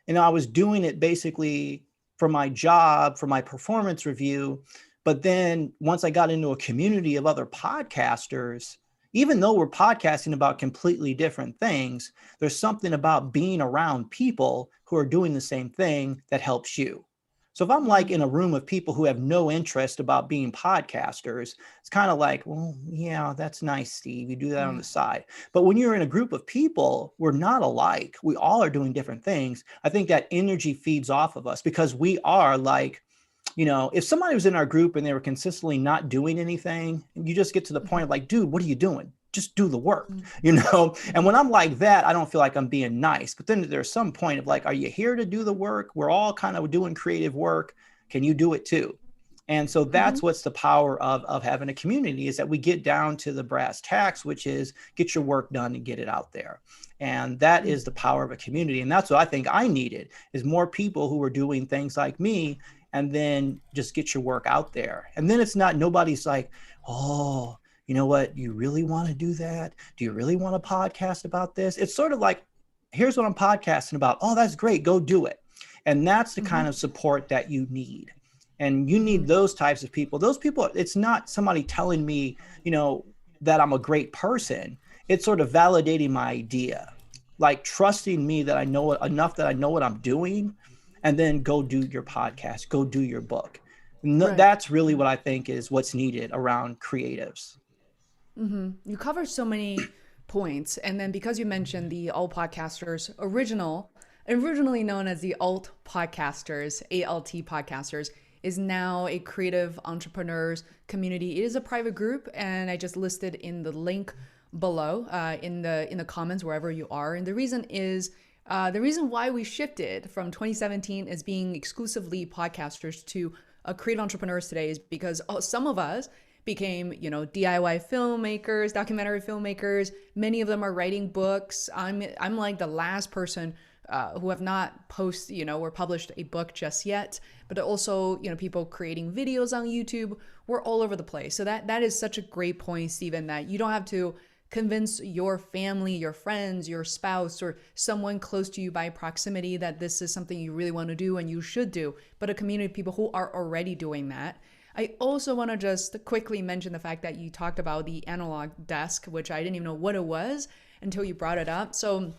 And I was doing it basically for my job, for my performance review. But then once I got into a community of other podcasters, even though we're podcasting about completely different things, there's something about being around people who are doing the same thing that helps you. So if I'm like Mm-hmm. in a room of people who have no interest about being podcasters, it's kind of like, well, yeah, that's nice, Steve. You do that on Yeah. the side. But when you're in a group of people, we're not alike. We all are doing different things. I think that energy feeds off of us because we are like, if somebody was in our group and they were consistently not doing anything, you just get to the point of like, dude, what are you doing? Just do the work, And Mm-hmm. when I'm like that, I don't feel like I'm being nice. But then there's some point of like, are you here to do the work? We're all kind of doing creative work. Can you do it too? And so Mm-hmm. that's what's the power of having a community, is that we get down to the brass tacks, which is get your work done and get it out there. And that is the power of a community. And that's what I think I needed, is more people who were doing things like me, and then just get your work out there. And then it's not, nobody's like, oh, you know what? You really want to do that? Do you really want to podcast about this? It's sort of like, here's what I'm podcasting about. Oh, that's great. Go do it. And that's the Mm-hmm. kind of support that you need. And you Mm-hmm. need those types of people. Those people, it's not somebody telling me, that I'm a great person. It's sort of validating my idea, like trusting me that I know enough that I know what I'm doing, and then go do your podcast, go do your book. Right. That's really what I think is what's needed around creatives. Mm-hmm. You cover so many points, and then because you mentioned the Alt Podcasters originally known as the Alt Podcasters, ALT Podcasters, is now a creative entrepreneurs community. It is a private group, and I just listed in the link below, in the comments wherever you are. And the reason is. The reason why we shifted from 2017 as being exclusively podcasters to creative entrepreneurs today is because some of us became, DIY filmmakers, documentary filmmakers. Many of them are writing books. I'm like the last person who have not or published a book just yet, but also, people creating videos on YouTube. We're all over the place. So that is such a great point, Stephen, that you don't have to convince your family, your friends, your spouse, or someone close to you by proximity that this is something you really want to do and you should do, but a community of people who are already doing that. I also want to just quickly mention the fact that you talked about the analog desk, which I didn't even know what it was until you brought it up. So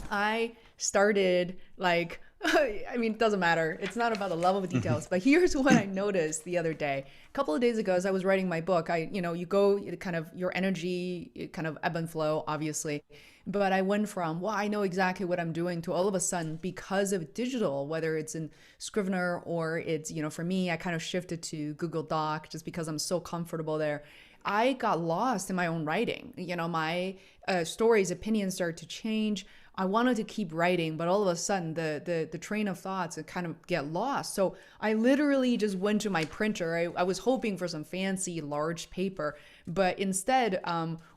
I started like, I mean, it doesn't matter. It's not about the level of details, but here's what I noticed the other day. A couple of days ago, as I was writing my book, you go kind of your energy, kind of ebb and flow, obviously. But I went from, well, I know exactly what I'm doing to all of a sudden, because of digital, whether it's in Scrivener or it's, for me, I kind of shifted to Google Doc just because I'm so comfortable there. I got lost in my own writing. My stories, opinions started to change. I wanted to keep writing, but all of a sudden the train of thoughts kind of get lost. So I literally just went to my printer. I was hoping for some fancy large paper, but instead,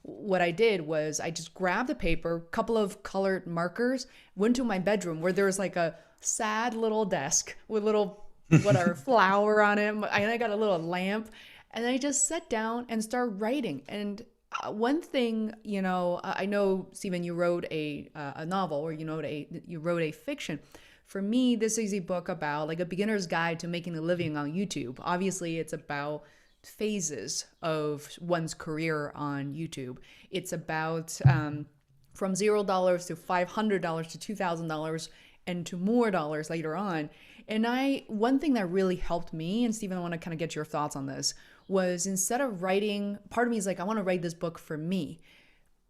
what I did was I just grabbed the paper, a couple of colored markers, went to my bedroom where there was like a sad little desk with little whatever flower on it, and I got a little lamp, and I just sat down and started writing. And one thing, I know, Stephen, you wrote a novel, or you wrote a fiction. For me, this is a book about like a beginner's guide to making a living on YouTube. Obviously, it's about phases of one's career on YouTube. It's about from $0 to $500 to $2,000 and to more dollars later on. And one thing that really helped me, and Stephen, I want to kind of get your thoughts on this, was instead of writing, part of me is like, I want to write this book for me.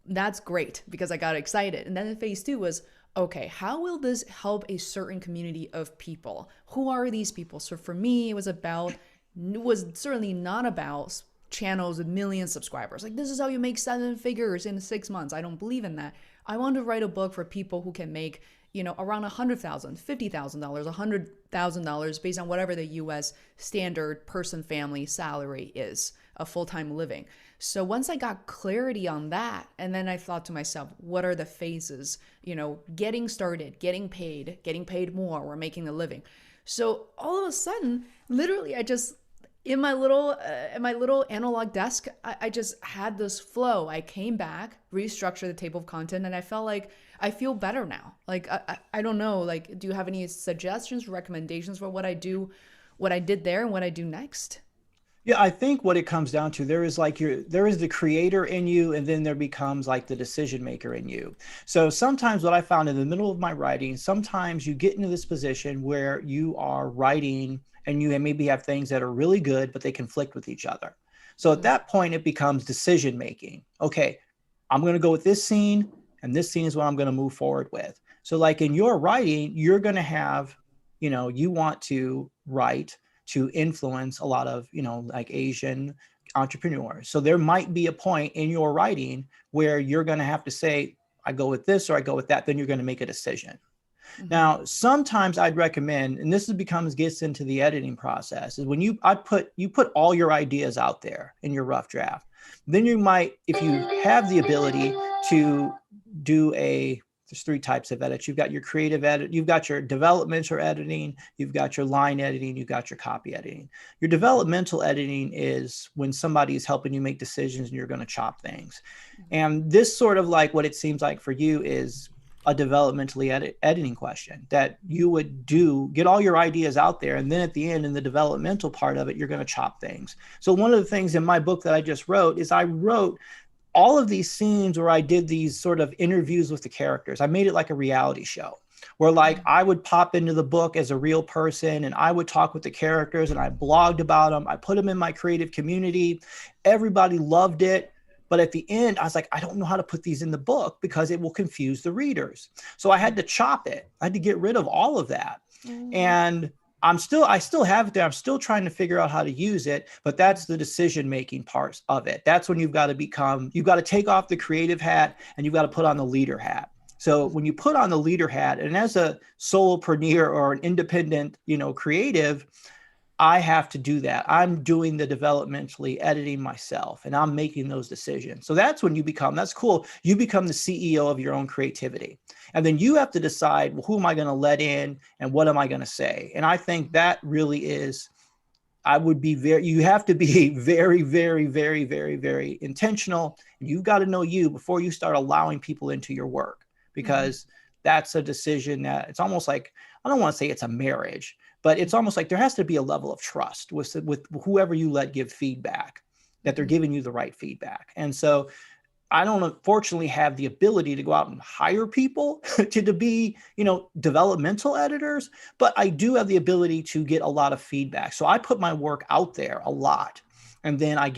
That's great because I got excited. And then phase two was, okay, how will this help a certain community of people? Who are these people? So for me, it was certainly not about channels with millions of subscribers. Like, this is how you make 7 figures in 6 months. I don't believe in that. I want to write a book for people who can make around $100,000, $50,000, $100,000 based on whatever the US standard person family salary is, a full-time living. So once I got clarity on that, and then I thought to myself, what are the phases? Getting started, getting paid more, we're making a living. So all of a sudden, literally, I just in my little analog desk, I just had this flow. I came back, restructured the table of content, and I felt like I feel better now. Like I don't know. Like, do you have any suggestions, recommendations for what I do, what I did there, and what I do next? Yeah, I think what it comes down to, there is the creator in you, and then there becomes like the decision maker in you. So sometimes what I found in the middle of my writing, sometimes you get into this position where you are writing and you maybe have things that are really good, but they conflict with each other. So at that point, it becomes decision making. Okay, I'm going to go with this scene, and this scene is what I'm going to move forward with. So like in your writing, you're going to have, you want to write to influence a lot of, like Asian entrepreneurs. So there might be a point in your writing where you're going to have to say, I go with this or I go with that. Then you're going to make a decision. Now, sometimes I'd recommend, and this gets into the editing process, is when you put all your ideas out there in your rough draft. Then you might, if you have the ability to do there's three types of edits. You've got your creative edit, you've got your developmental editing, you've got your line editing, you've got your copy editing. Your developmental editing is when somebody is helping you make decisions and you're going to chop things. And this sort of like what it seems like for you is a developmentally editing question that you would get all your ideas out there. And then at the end, in the developmental part of it, you're going to chop things. So one of the things in my book that I just wrote is I wrote all of these scenes where I did these sort of interviews with the characters. I made it like a reality show where like I would pop into the book as a real person and I would talk with the characters and I blogged about them. I put them in my creative community. Everybody loved it. But at the end, I was like, I don't know how to put these in the book because it will confuse the readers. So I had to chop it. I had to get rid of all of that. And I still have it there. I'm still trying to figure out how to use it, but that's the decision-making parts of it. That's when you've got to take off the creative hat and you've got to put on the leader hat. So when you put on the leader hat, and as a solopreneur or an independent, creative, I have to do that. I'm doing the developmentally editing myself and I'm making those decisions. So that's when that's cool. You become the CEO of your own creativity. And then you have to decide, well, who am I going to let in and what am I going to say? And I think that really is, you have to be very, very, very, very, very intentional. You've got to know you before you start allowing people into your work, because that's a decision that it's almost like, I don't want to say it's a marriage, but it's almost like there has to be a level of trust with whoever you let give feedback, that they're giving you the right feedback. And so I don't unfortunately have the ability to go out and hire people to be, developmental editors, but I do have the ability to get a lot of feedback. So I put my work out there a lot. And then I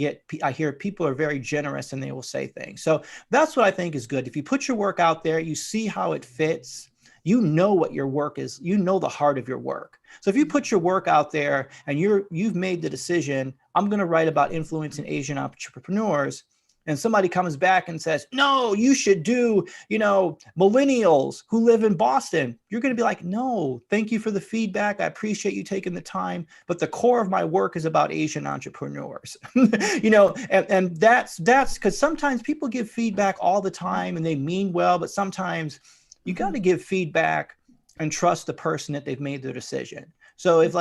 hear people are very generous and they will say things. So that's what I think is good. If you put your work out there, you see how it fits, you know what your work is, you know the heart of your work. So if you put your work out there and you've made the decision, I'm going to write about influencing Asian entrepreneurs, and somebody comes back and says, no, you should do, millennials who live in Boston, you're going to be like, no, thank you for the feedback. I appreciate you taking the time. But the core of my work is about Asian entrepreneurs, and that's because sometimes people give feedback all the time and they mean well, but sometimes you got to give feedback and trust the person that they've made their decision. So if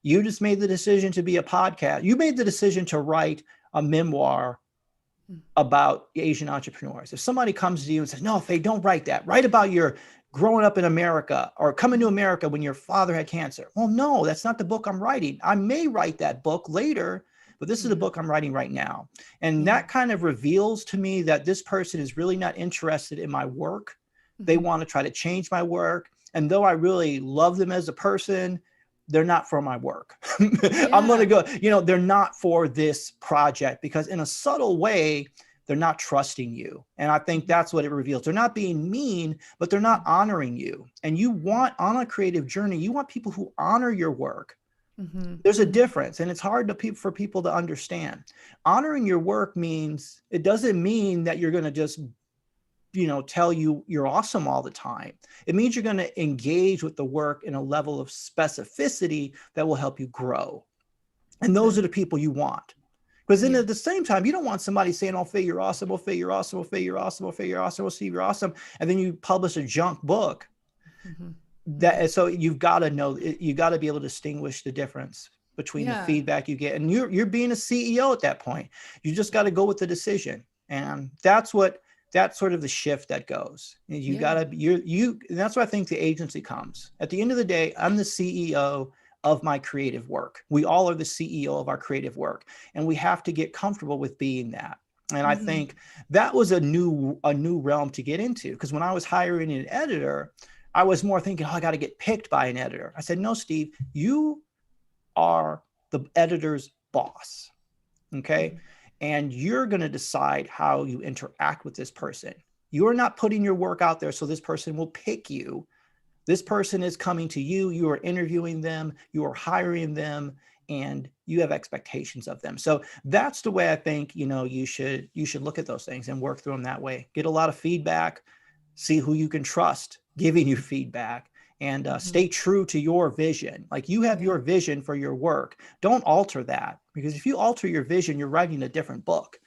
you just made the decision to be a podcast, you made the decision to write a memoir about Asian entrepreneurs. If somebody comes to you and says, no, Faye, don't write that. Write about your growing up in America or coming to America when your father had cancer. Well, no, that's not the book I'm writing. I may write that book later, but this is the book I'm writing right now. And that kind of reveals to me that this person is really not interested in my work. They want to try to change my work. And though I really love them as a person, they're not for my work. I'm going to go, they're not for this project, because in a subtle way, they're not trusting you. And I think that's what it reveals. They're not being mean, but they're not honoring you. And you want, on a creative journey, you want people who honor your work. There's a difference, and it's hard for people to understand. Honoring your work it doesn't mean that you're going to just tell you you're awesome all the time. It means you're going to engage with the work in a level of specificity that will help you grow. And those Okay. are the people you want. Because then Yeah. at the same time, you don't want somebody saying, "Oh, Faye, you're awesome. Oh, Faye, you're awesome. Oh, Faye, you're awesome. Oh, Faye, you're awesome. Oh, Steve, you're awesome." And then you publish a junk book. Hmm. Hmm. So you've got to know, you got to be able to distinguish the difference between the Yeah. feedback you get. And you're being a CEO at that point. You just got to go with the decision. And that's sort of the shift that goes. You Yeah. got to, and that's why I think the agency comes. At the end of the day, I'm the CEO of my creative work. We all are the CEO of our creative work, and we have to get comfortable with being that. And I Hmm. think that was a new realm to get into, because when I was hiring an editor, I was more thinking, oh, I got to get picked by an editor. I said, no, Steve, you are the editor's boss. Okay. And you're going to decide how you interact with this person. You're not putting your work out there so this person will pick you. This person is coming to you. You are interviewing them. You are hiring them, and you have expectations of them. So that's the way I think, you should look at those things and work through them that way. Get a lot of feedback, see who you can trust giving you feedback, and Hmm. stay true to your vision. Like, you have Yeah. your vision for your work. Don't alter that, because if you alter your vision, you're writing a different book.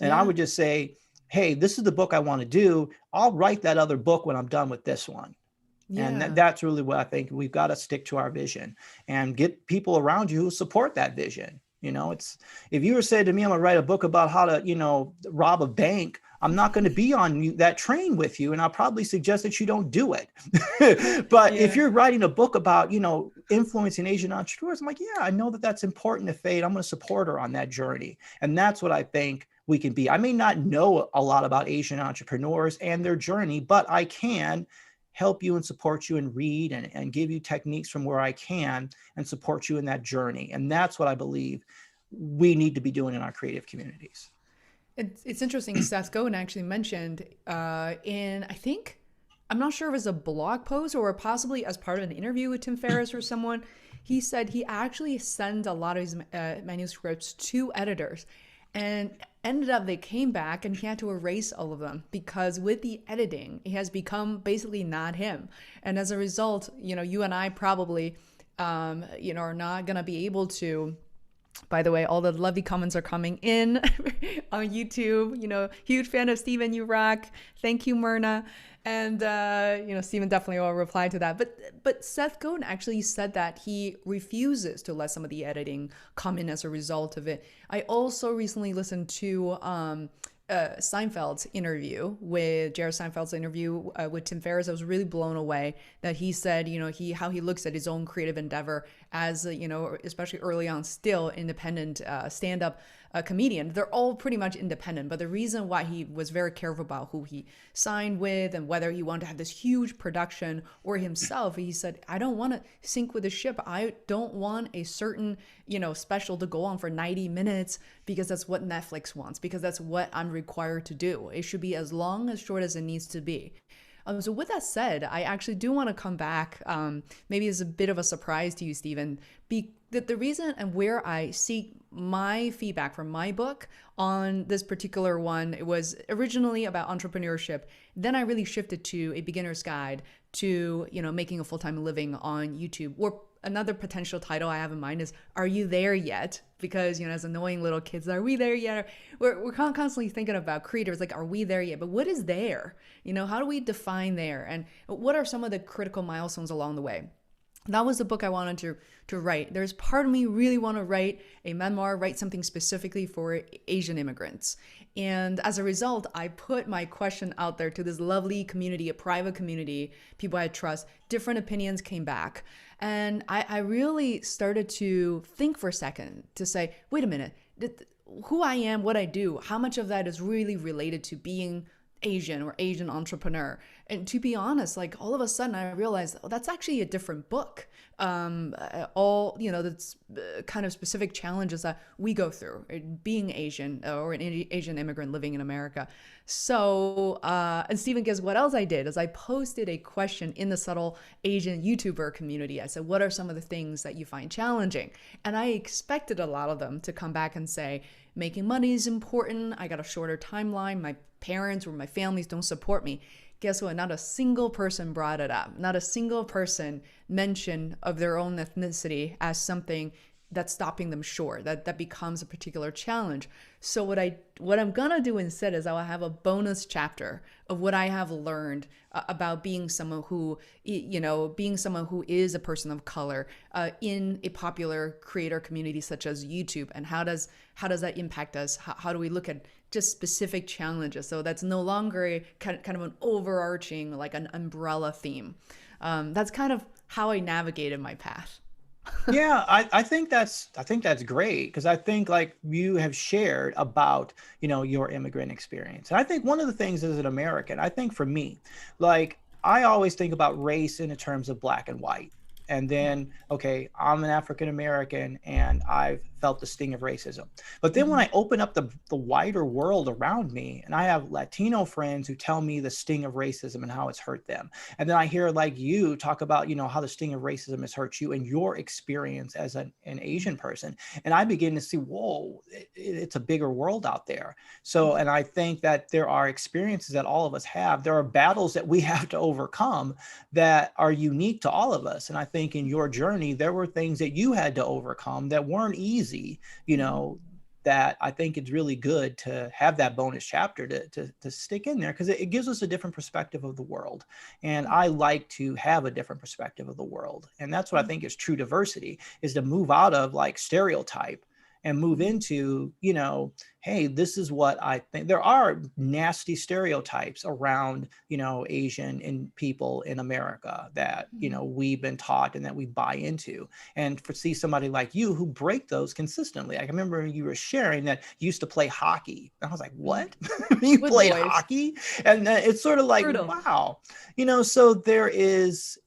And I Yeah. would just say, hey, this is the book I want to do. I'll write that other book when I'm done with this one. And Yeah. that's really what I think. We've got to stick to our vision and get people around you who support that vision. It's, if you were saying to me, I'm going to write a book about how to, rob a bank, I'm not going to be on that train with you. And I'll probably suggest that you don't do it. But if Yeah. you're writing a book about, influencing Asian entrepreneurs, I'm like, yeah, I know that that's important to Faye. I'm going to support her on that journey. And that's what I think we can be. I may not know a lot about Asian entrepreneurs and their journey, but I can help you and support you and read and give you techniques from where I can and support you in that journey. And that's what I believe we need to be doing in our creative communities. It's interesting. Seth Godin actually mentioned in, I think, I'm not sure if it was a blog post or possibly as part of an interview with Tim Ferriss or someone. He said he actually sent a lot of his manuscripts to editors, and ended up they came back and he had to erase all of them because with the editing, it has become basically not him. And as a result, you and I probably, are not gonna be able to. By the way, all the lovely comments are coming in on YouTube. Huge fan of Steven, you rock. Thank you, Myrna. And Steven definitely will reply to that. But Seth Godin actually said that he refuses to let some of the editing come in as a result of it. I also recently listened to Seinfeld's interview with Jerry Seinfeld's interview with Tim Ferriss. I was really blown away that he said, how he looks at his own creative endeavor as, especially early on, still independent stand-up comedian. They're all pretty much independent, but the reason why he was very careful about who he signed with and whether he wanted to have this huge production or himself, he said, I don't want to sink with the ship. I don't want a certain, special to go on for 90 minutes because that's what Netflix wants, because that's what I'm required to do. It should be as long, as short as it needs to be. So with that said, I actually do want to come back. Maybe it's a bit of a surprise to you, Stephen. The reason and where I seek my feedback from my book on this particular one, it was originally about entrepreneurship. Then I really shifted to a beginner's guide to, making a full-time living on YouTube. Or another potential title I have in mind is, Are You There Yet? Because, as annoying little kids, are we there yet? We're constantly thinking about creators, like, are we there yet? But what is there? How do we define there? And what are some of the critical milestones along the way? That was the book I wanted to write. There's part of me really want to write a memoir, write something specifically for Asian immigrants. And as a result, I put my question out there to this lovely community, a private community, people I trust. Different opinions came back. And I really started to think for a second to say, wait a minute, who I am, what I do, how much of that is really related to being Asian or Asian entrepreneur? And to be honest, like all of a sudden I realized, oh, that's actually a different book. That's kind of specific challenges that we go through being Asian or an Asian immigrant living in America. So, and Stephen, guess what else I did is I posted a question in the subtle Asian YouTuber community. I said, what are some of the things that you find challenging? And I expected a lot of them to come back and say, making money is important. I got a shorter timeline. My parents or my families don't support me. Guess what? Not a single person brought it up. Not a single person mentioned of their own ethnicity as something that's stopping them short, that becomes a particular challenge. So what I'm gonna do instead is I'll have a bonus chapter of what I have learned about being someone who, being someone who is a person of color in a popular creator community such as YouTube, and how does that impact us? How do we look at just specific challenges? So that's no longer a kind of an overarching, like an umbrella theme. That's kind of how I navigated my path. Yeah, I think that's great, because I think like you have shared about, your immigrant experience. And I think one of the things as an American, I think for me, like I always think about race in terms of black and white. And then, okay, I'm an African American and I've felt the sting of racism. But then when Mhm. I open up the wider world around me, and I have Latino friends who tell me the sting of racism and how it's hurt them. And then I hear like you talk about, how the sting of racism has hurt you and your experience as an Asian person. And I begin to see, whoa, it's a bigger world out there. So, and I think that there are experiences that all of us have. There are battles that we have to overcome that are unique to all of us. And I think in your journey, there were things that you had to overcome that weren't easy, Mhm. that I think it's really good to have that bonus chapter to stick in there, because it gives us a different perspective of the world. And I like to have a different perspective of the world. And that's what I think is true diversity, is to move out of like stereotype and move Mhm. into, hey, this is what I think. There are nasty stereotypes around, Asian and people in America that, Mhm. we've been taught and that we buy into. And for see somebody like you who break those consistently. I remember you were sharing that you used to play hockey. And I was like, Mhm. what? You With played boys. hockey? And it's sort of like, Brutal. wow, so there is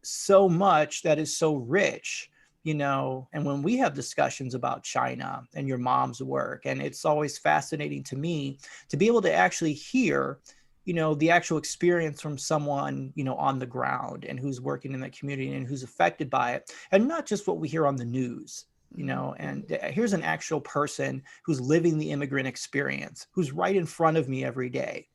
so much that is so rich, and when we have discussions about China and your mom's work, and it's always fascinating to me to be able to actually hear, the actual experience from someone, on the ground and who's working in the community and who's affected by it, and not just what we hear on the news. Mhm. And here's an actual person who's living the immigrant experience, who's right in front of me every day.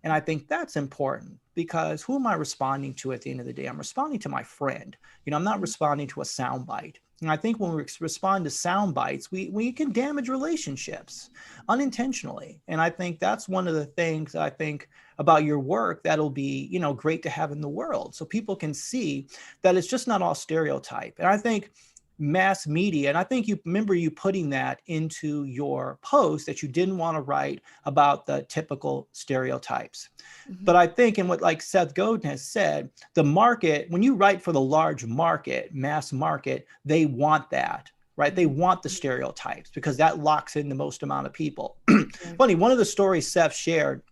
And I think that's important, because who am I responding to at the end of the day? I'm responding to my friend. I'm not Mhm. responding to a soundbite. And I think when we respond to sound bites, we can damage relationships unintentionally. And I think that's one of the things I think about your work that'll be, great to have in the world. So people can see that it's just not all stereotype. And I think mass media, and I think you remember you putting that into your post, that you didn't want to write about the typical stereotypes. Mhm. But I think, in what like Seth Godin has said, the market, when you write for the large market, mass market, they want that, right? They Mhm. want the stereotypes because that locks in the most amount of people. Right. Funny, one of the stories Seth shared,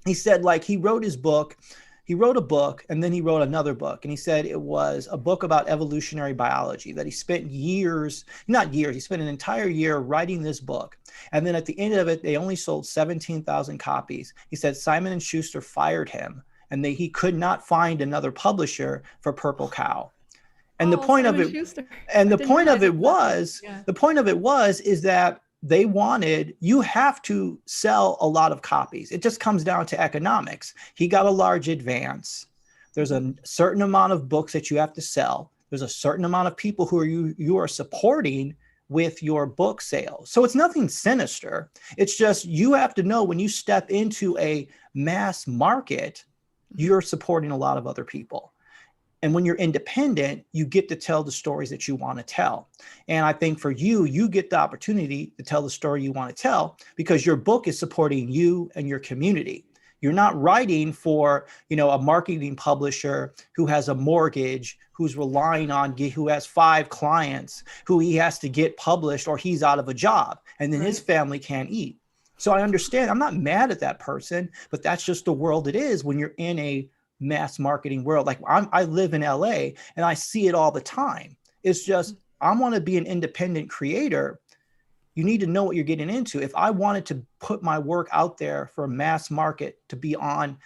he said like he wrote a book and then he wrote another book, and he said it was a book about evolutionary biology, that he spent years, not years, he spent an entire year writing this book. And then at the end of it, they only sold 17,000 copies. He said Simon and Schuster fired him, and he could not find another publisher for Purple Cow. And the Oh, point of Simon it, Schuster. and I the didn't point of realize it it was that big. was, Yeah. is that they wanted, you have to sell a lot of copies. It just comes down to economics. He got a large advance. There's Mhm. a certain amount of books that you have to sell. There's a certain amount of people who you are supporting with your book sales. So it's nothing sinister. It's just you have to know when you step into a mass market, Mhm. you're supporting a lot of other people. And when you're independent, you get to tell the stories that you want to tell. And I think for you, you get the opportunity to tell the story you want to tell because your book is supporting you and your community. You're not writing for, a marketing publisher who has a mortgage, who's relying on, who has 5 clients, who he has to get published or he's out of a job and then his Right. family can't eat. So I understand. I'm not mad at that person, but that's just the world it is when you're in a mass marketing world. Like I live in LA and I see it all the time. It's just, I want to be an independent creator. You need to know what you're getting into. If I wanted to put my work out there for a mass market to be on,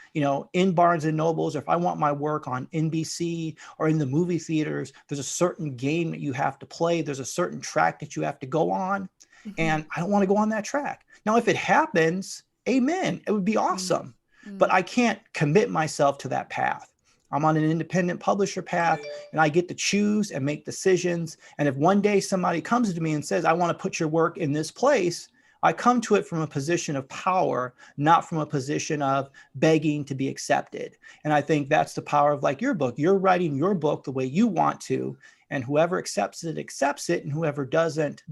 in Barnes and Nobles, or if I want my work on NBC or in the movie theaters, there's a certain game that you have to play. There's a certain track that you have to go on. Hmm. And I don't want to go on that track. Now, if it happens, amen, it would be Mm. awesome. But Mm. I can't commit myself to that path. I'm on an independent publisher path and I get to choose and make decisions. And if one day somebody comes to me and says, I want to put your work in this place, I come to it from a position of power, not from a position of begging to be accepted. And I think that's the power of like your book. You're writing your book the way you want to, and whoever accepts it, and whoever doesn't,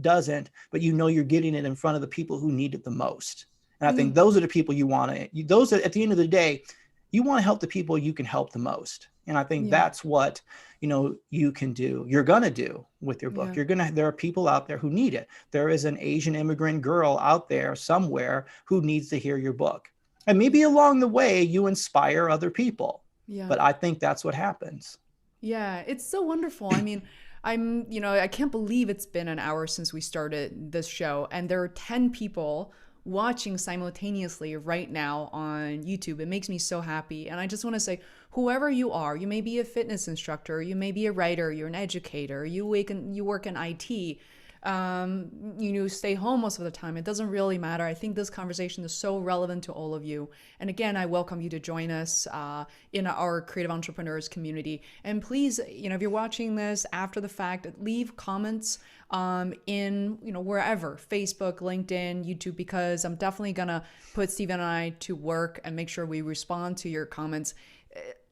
but you know you're getting it in front of the people who need it the most. And I think Mm. those are the people you want to, those are, at the end of the day, you want to help the people you can help the most. And I think Yeah. that's what, you can do. You're going to do with your book. Yeah. There are people out there who need it. There is an Asian immigrant girl out there somewhere who needs to hear your book. And maybe along the way, you inspire other people. Yeah. But I think that's what happens. Yeah, it's so wonderful. I mean, I can't believe it's been an hour since we started this show, and there are 10 people watching simultaneously right now on YouTube. It makes me so happy. And I just want to say, whoever you are, you may be a fitness instructor, you may be a writer, you're an educator, you work in IT, stay home most of the time. It doesn't really matter. I think this conversation is so relevant to all of you. And again, I welcome you to join us in our creative entrepreneurs community. And please, if you're watching this after the fact, leave comments in wherever, Facebook, LinkedIn, YouTube, because I'm definitely gonna put Steven and I to work and make sure we respond to your comments.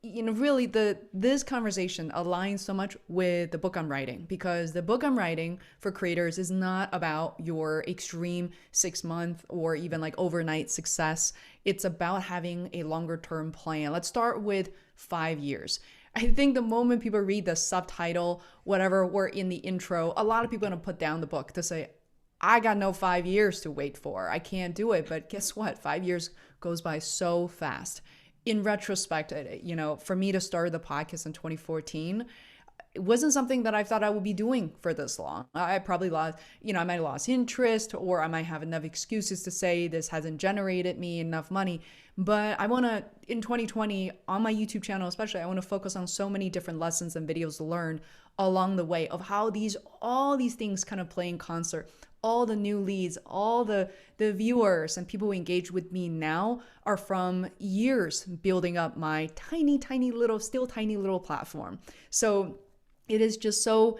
Really, this conversation aligns so much with the book I'm writing, because the book I'm writing for creators is not about your extreme 6 month or even like overnight success. It's about having a longer term plan. Let's start with 5 years. I think the moment people read the subtitle, whatever, or in the intro, a lot of people are going to put down the book to say, I got no 5 years to wait for. I can't do it. But guess what? 5 years goes by so fast. In retrospect, for me to start the podcast in 2014, it wasn't something that I thought I would be doing for this long. I probably lost, I might have lost interest, or I might have enough excuses to say this hasn't generated me enough money. But I want to, in 2020, on my YouTube channel especially, I want to focus on so many different lessons and videos learned along the way of how all these things kind of play in concert. All the new leads, all the viewers and people who engage with me now are from years building up my tiny little platform. So it is just so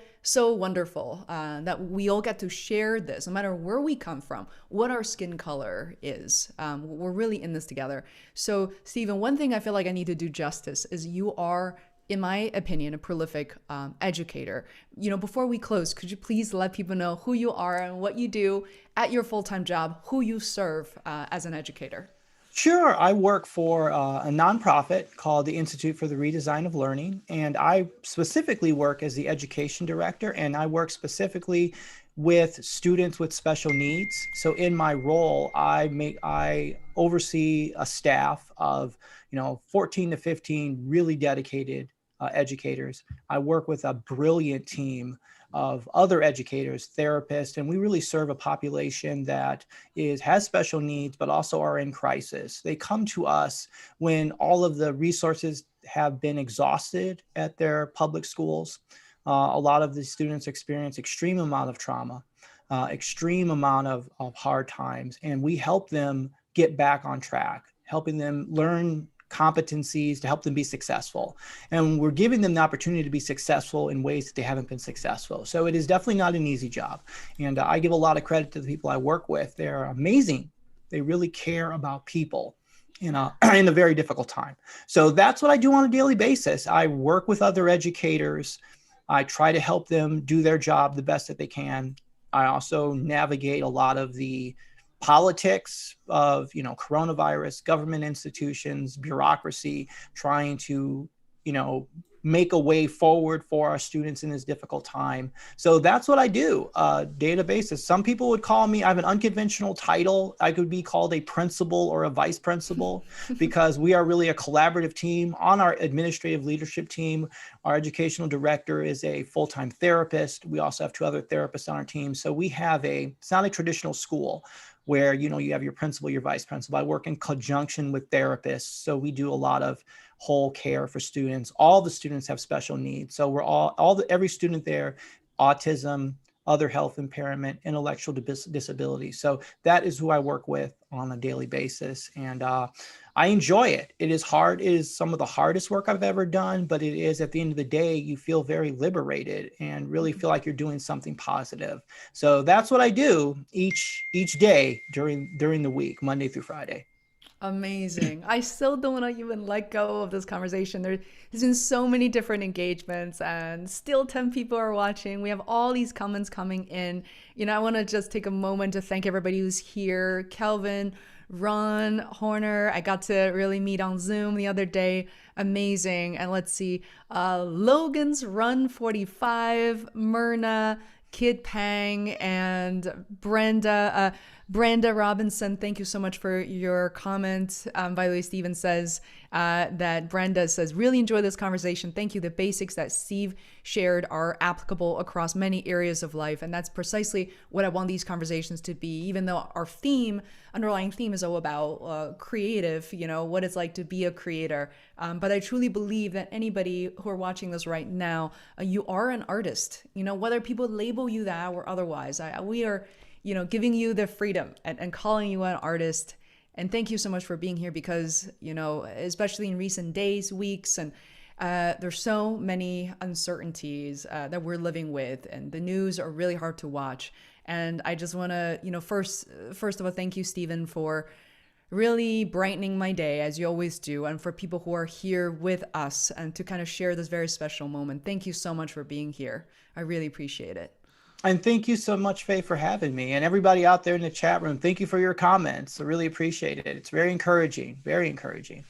wonderful that we all get to share this, no matter where we come from, what our skin color is. We're really in this together. So, Stephen, one thing I feel like I need to do justice is you are, in my opinion, a prolific educator. Before we close, could you please let people know who you are and what you do at your full-time job, who you serve as an educator? Sure. I work for a nonprofit called the Institute for the Redesign of Learning, and I specifically work as the education director, and I work specifically with students with special needs. So in my role, I oversee a staff of 14 to 15 really dedicated educators. I work with a brilliant team of other educators, therapists, and we really serve a population that has special needs, but also are in crisis. They come to us when all of the resources have been exhausted at their public schools. A lot of the students experience extreme amount of trauma, extreme amount of hard times, and we help them get back on track, helping them learn competencies to help them be successful. And we're giving them the opportunity to be successful in ways that they haven't been successful. So it is definitely not an easy job. And I give a lot of credit to the people I work with. They're amazing. They really care about people in in a very difficult time. So that's what I do on a daily basis. I work with other educators. I try to help them do their job the best that they can. I also navigate a lot of the politics of coronavirus, government institutions, bureaucracy, trying to make a way forward for our students in this difficult time. So that's what I do, databases. Some people would call me, I have an unconventional title. I could be called a principal or a vice principal because we are really a collaborative team. On our administrative leadership team, our educational director is a full-time therapist. We also have two other therapists on our team. So we have it's not a traditional school where you have your principal, your vice principal. I work in conjunction with therapists. So we do a lot of whole care for students. All the students have special needs. So we're every student there, autism, other health impairment, intellectual disability. So that is who I work with on a daily basis. And I enjoy it. It is hard. It is some of the hardest work I've ever done, but it is, at the end of the day, you feel very liberated and really feel like you're doing something positive. So that's what I do each day during the week, Monday through Friday. Amazing. I still don't want to even let go of this conversation. There's been so many different engagements, and still 10 people are watching. We have all these comments coming in. I want to just take a moment to thank everybody who's here. Kelvin, Ron, Horner, I got to really meet on Zoom the other day. Amazing. And let's see, Logan's Run 45, Myrna, Kid Pang, and Brenda. Brenda Robinson, thank you so much for your comment. By the way, Steven says that Brenda says, really enjoy this conversation. Thank you. The basics that Steve shared are applicable across many areas of life. And that's precisely what I want these conversations to be, even though our underlying theme is all about creative, what it's like to be a creator. But I truly believe that anybody who are watching this right now, you are an artist, whether people label you that or otherwise. We are giving you the freedom and calling you an artist. And thank you so much for being here because, especially in recent days, weeks, and there's so many uncertainties that we're living with, and the news are really hard to watch. And I just want to, first of all, thank you, Stephen, for really brightening my day as you always do, and for people who are here with us and to kind of share this very special moment. Thank you so much for being here. I really appreciate it. And thank you so much, Faye, for having me. And everybody out there in the chat room, thank you for your comments. I really appreciate it. It's very encouraging, very encouraging.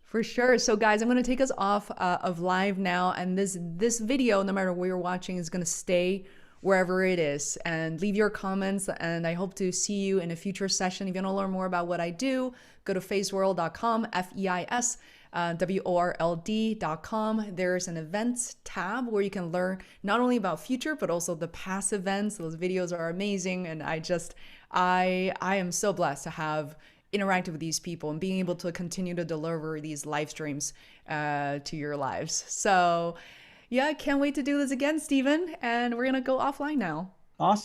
For sure. So guys, I'm going to take us off of live now. And this video, no matter where you're watching, is going to stay wherever it is. And leave your comments. And I hope to see you in a future session. If you want to learn more about what I do, go to feisworld.com, Feis. WORLD.com. There's an events tab where you can learn not only about future, but also the past events. Those videos are amazing. And I am so blessed to have interacted with these people and being able to continue to deliver these live streams to your lives. So yeah, I can't wait to do this again, Stephen. And we're going to go offline now. Awesome.